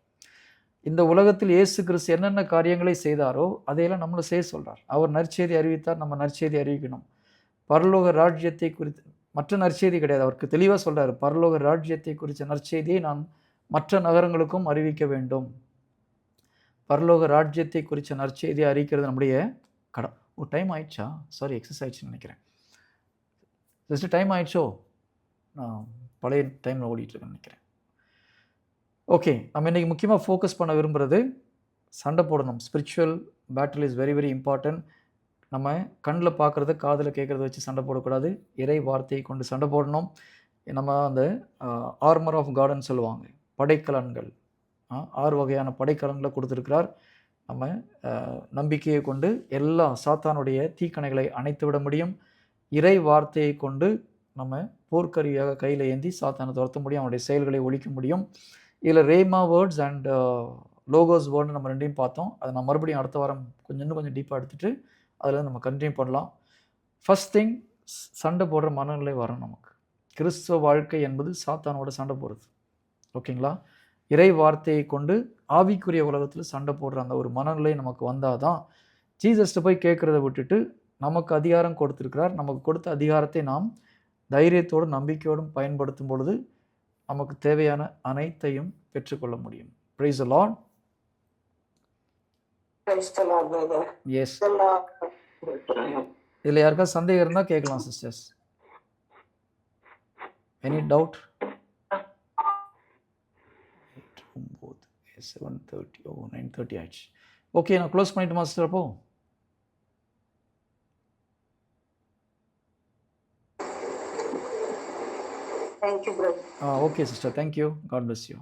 இந்த உலகத்தில் இயேசு கிறிஸ்து என்னென்ன காரியங்களை செய்தாரோ அதையெல்லாம் நம்மளை செய்ய சொல்கிறார். அவர் நற்செய்தி அறிவித்தார், நம்ம நற்செய்தி அறிவிக்கணும். பரலோக ராஜ்யத்தை குறித்து மற்ற நற்செய்தி கிடையாது, அவருக்கு தெளிவாக சொல்கிறார். பரலோக ராஜ்யத்தை குறித்த நற்செய்தியை நான் மற்ற நகரங்களுக்கும் அறிவிக்க வேண்டும். பரலோக ராஜ்யத்தை குறித்த நற்செய்தியை அறிவிக்கிறது நம்முடைய கடம். ஓ, டைம் ஆயிடுச்சா? சாரி, எக்ஸஸ் ஆயிடுச்சுன்னு நினைக்கிறேன். ஜஸ்ட் டைம் ஆயிடுச்சோ? நான் பழைய டைமில் ஓடிட்டுருக்கேன்னு நினைக்கிறேன். ஓகே, நம்ம இன்றைக்கி முக்கியமாக ஃபோக்கஸ் பண்ண விரும்புகிறது சண்டை போடணும். Spiritual battle is very very important. நம்ம கண்ணில் பார்க்குறத காதில் கேட்குறத வச்சு சண்டை போடக்கூடாது. இறை வார்த்தையை கொண்டு சண்டை போடணும். நம்ம அந்த ஆர்மர் ஆஃப் காட்னு சொல்லுவாங்க, படைக்கலன்கள், 6 வகையான படைக்கலன்களை கொடுத்துருக்கிறார். நம்ம நம்பிக்கையை கொண்டு எல்லா சாத்தானுடைய தீக்கணைகளை அணைத்து விட முடியும். இறை வார்த்தையை கொண்டு நம்ம போர்க்கருவியாக கையில் ஏந்தி சாத்தானை துரத்த முடியும், அவனுடைய செயல்களை ஒழிக்க முடியும். இதில் rhema words and logos word நம்ம ரெண்டையும் பார்த்தோம். அதை நான் மறுபடியும் அடுத்த வாரம் கொஞ்சம் டீப்பாக எடுத்துகிட்டு அதில் நம்ம கண்டினியூ பண்ணலாம். ஃபஸ்ட் திங், சண்டை போடுற மனநிலை வரணும் நமக்கு. கிறிஸ்துவ வாழ்க்கை என்பது சாத்தானோட சண்டை போடுறது. ஓகேங்களா? இறை வார்த்தையை கொண்டு ஆவிக்குரிய உலகத்தில் சண்டை போடுற அந்த ஒரு மனநிலை நமக்கு வந்தால் தான் ஜீசஸ்ட்டு போய் கேட்குறத விட்டுட்டு நமக்கு அதிகாரம் கொடுத்துருக்கிறார். நமக்கு கொடுத்த அதிகாரத்தை நாம் தைரியத்தோடு நம்பிக்கையோடும் பயன்படுத்தும் பொழுது நமக்கு தேவையான அனைத்தையும் பெற்றுக்கொள்ள முடியும். Price the Lord. எஸ். இதில் யாருக்காவது சந்தேகம் இருந்தால் கேட்கலாம் சிஸ்டர்ஸ். Any doubt? 7:30. ஓ, 9:30 ஆயிடுச்சு. ஓகே, நான் க்ளோஸ் பண்ணிட்டு மாஸ்டர். அப்போ Thank you, brother. Okay sister, thank you. God bless you.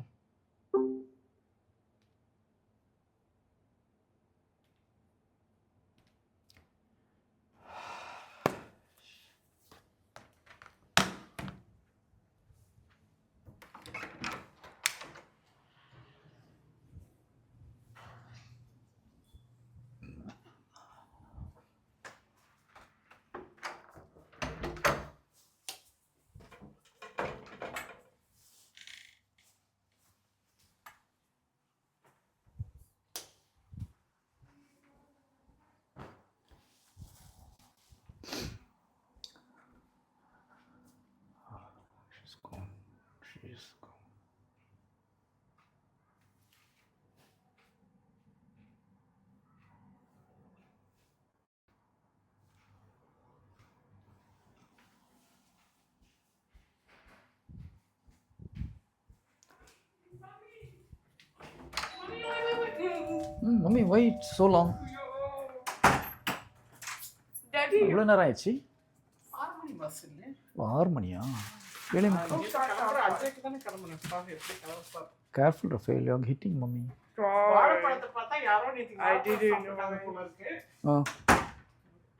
Mummy, why so long? Daddy, இவ்வளோ நேரம் ஆயிடுச்சு. 6 மணி பஸ் இல்ல. 6 மணியா? வேலை முக்கியம். அஜய்க்கு தானே கிளம்பணும். பாரு எப்படி கிளம்புறாரு. Careful, Rafael, you are hitting mommy. வாழைப்பழத்தை பார்த்தா யாரோ நேத்து சாப்பிட்டாங்க போல இருக்கு.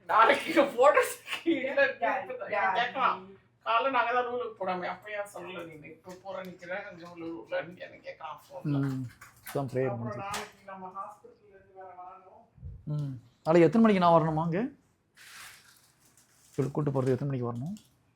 நாளைக்கு போட்டோஸ் கீழ கேட்கலாம். காலைல நாங்க தான் ரூலுக்கு போடாம அப்பயா சொல்லல. நீங்க இப்போ போற நிக்கிறேன் ரூலுக்குள்ள எனக்கு கேட்கலாம் ஃபோன்ல. தான் ப்ரேயர் பண்ணி. நாளைக்கு நம்ம ஹாஸ்பிடல்ல இருந்து வேற வரணும். நாளைக்கு எத்தனை மணிக்கு நான் வரணுமா? அங்கே கூட்டு போகிறது எத்தனை மணிக்கு வரணும்?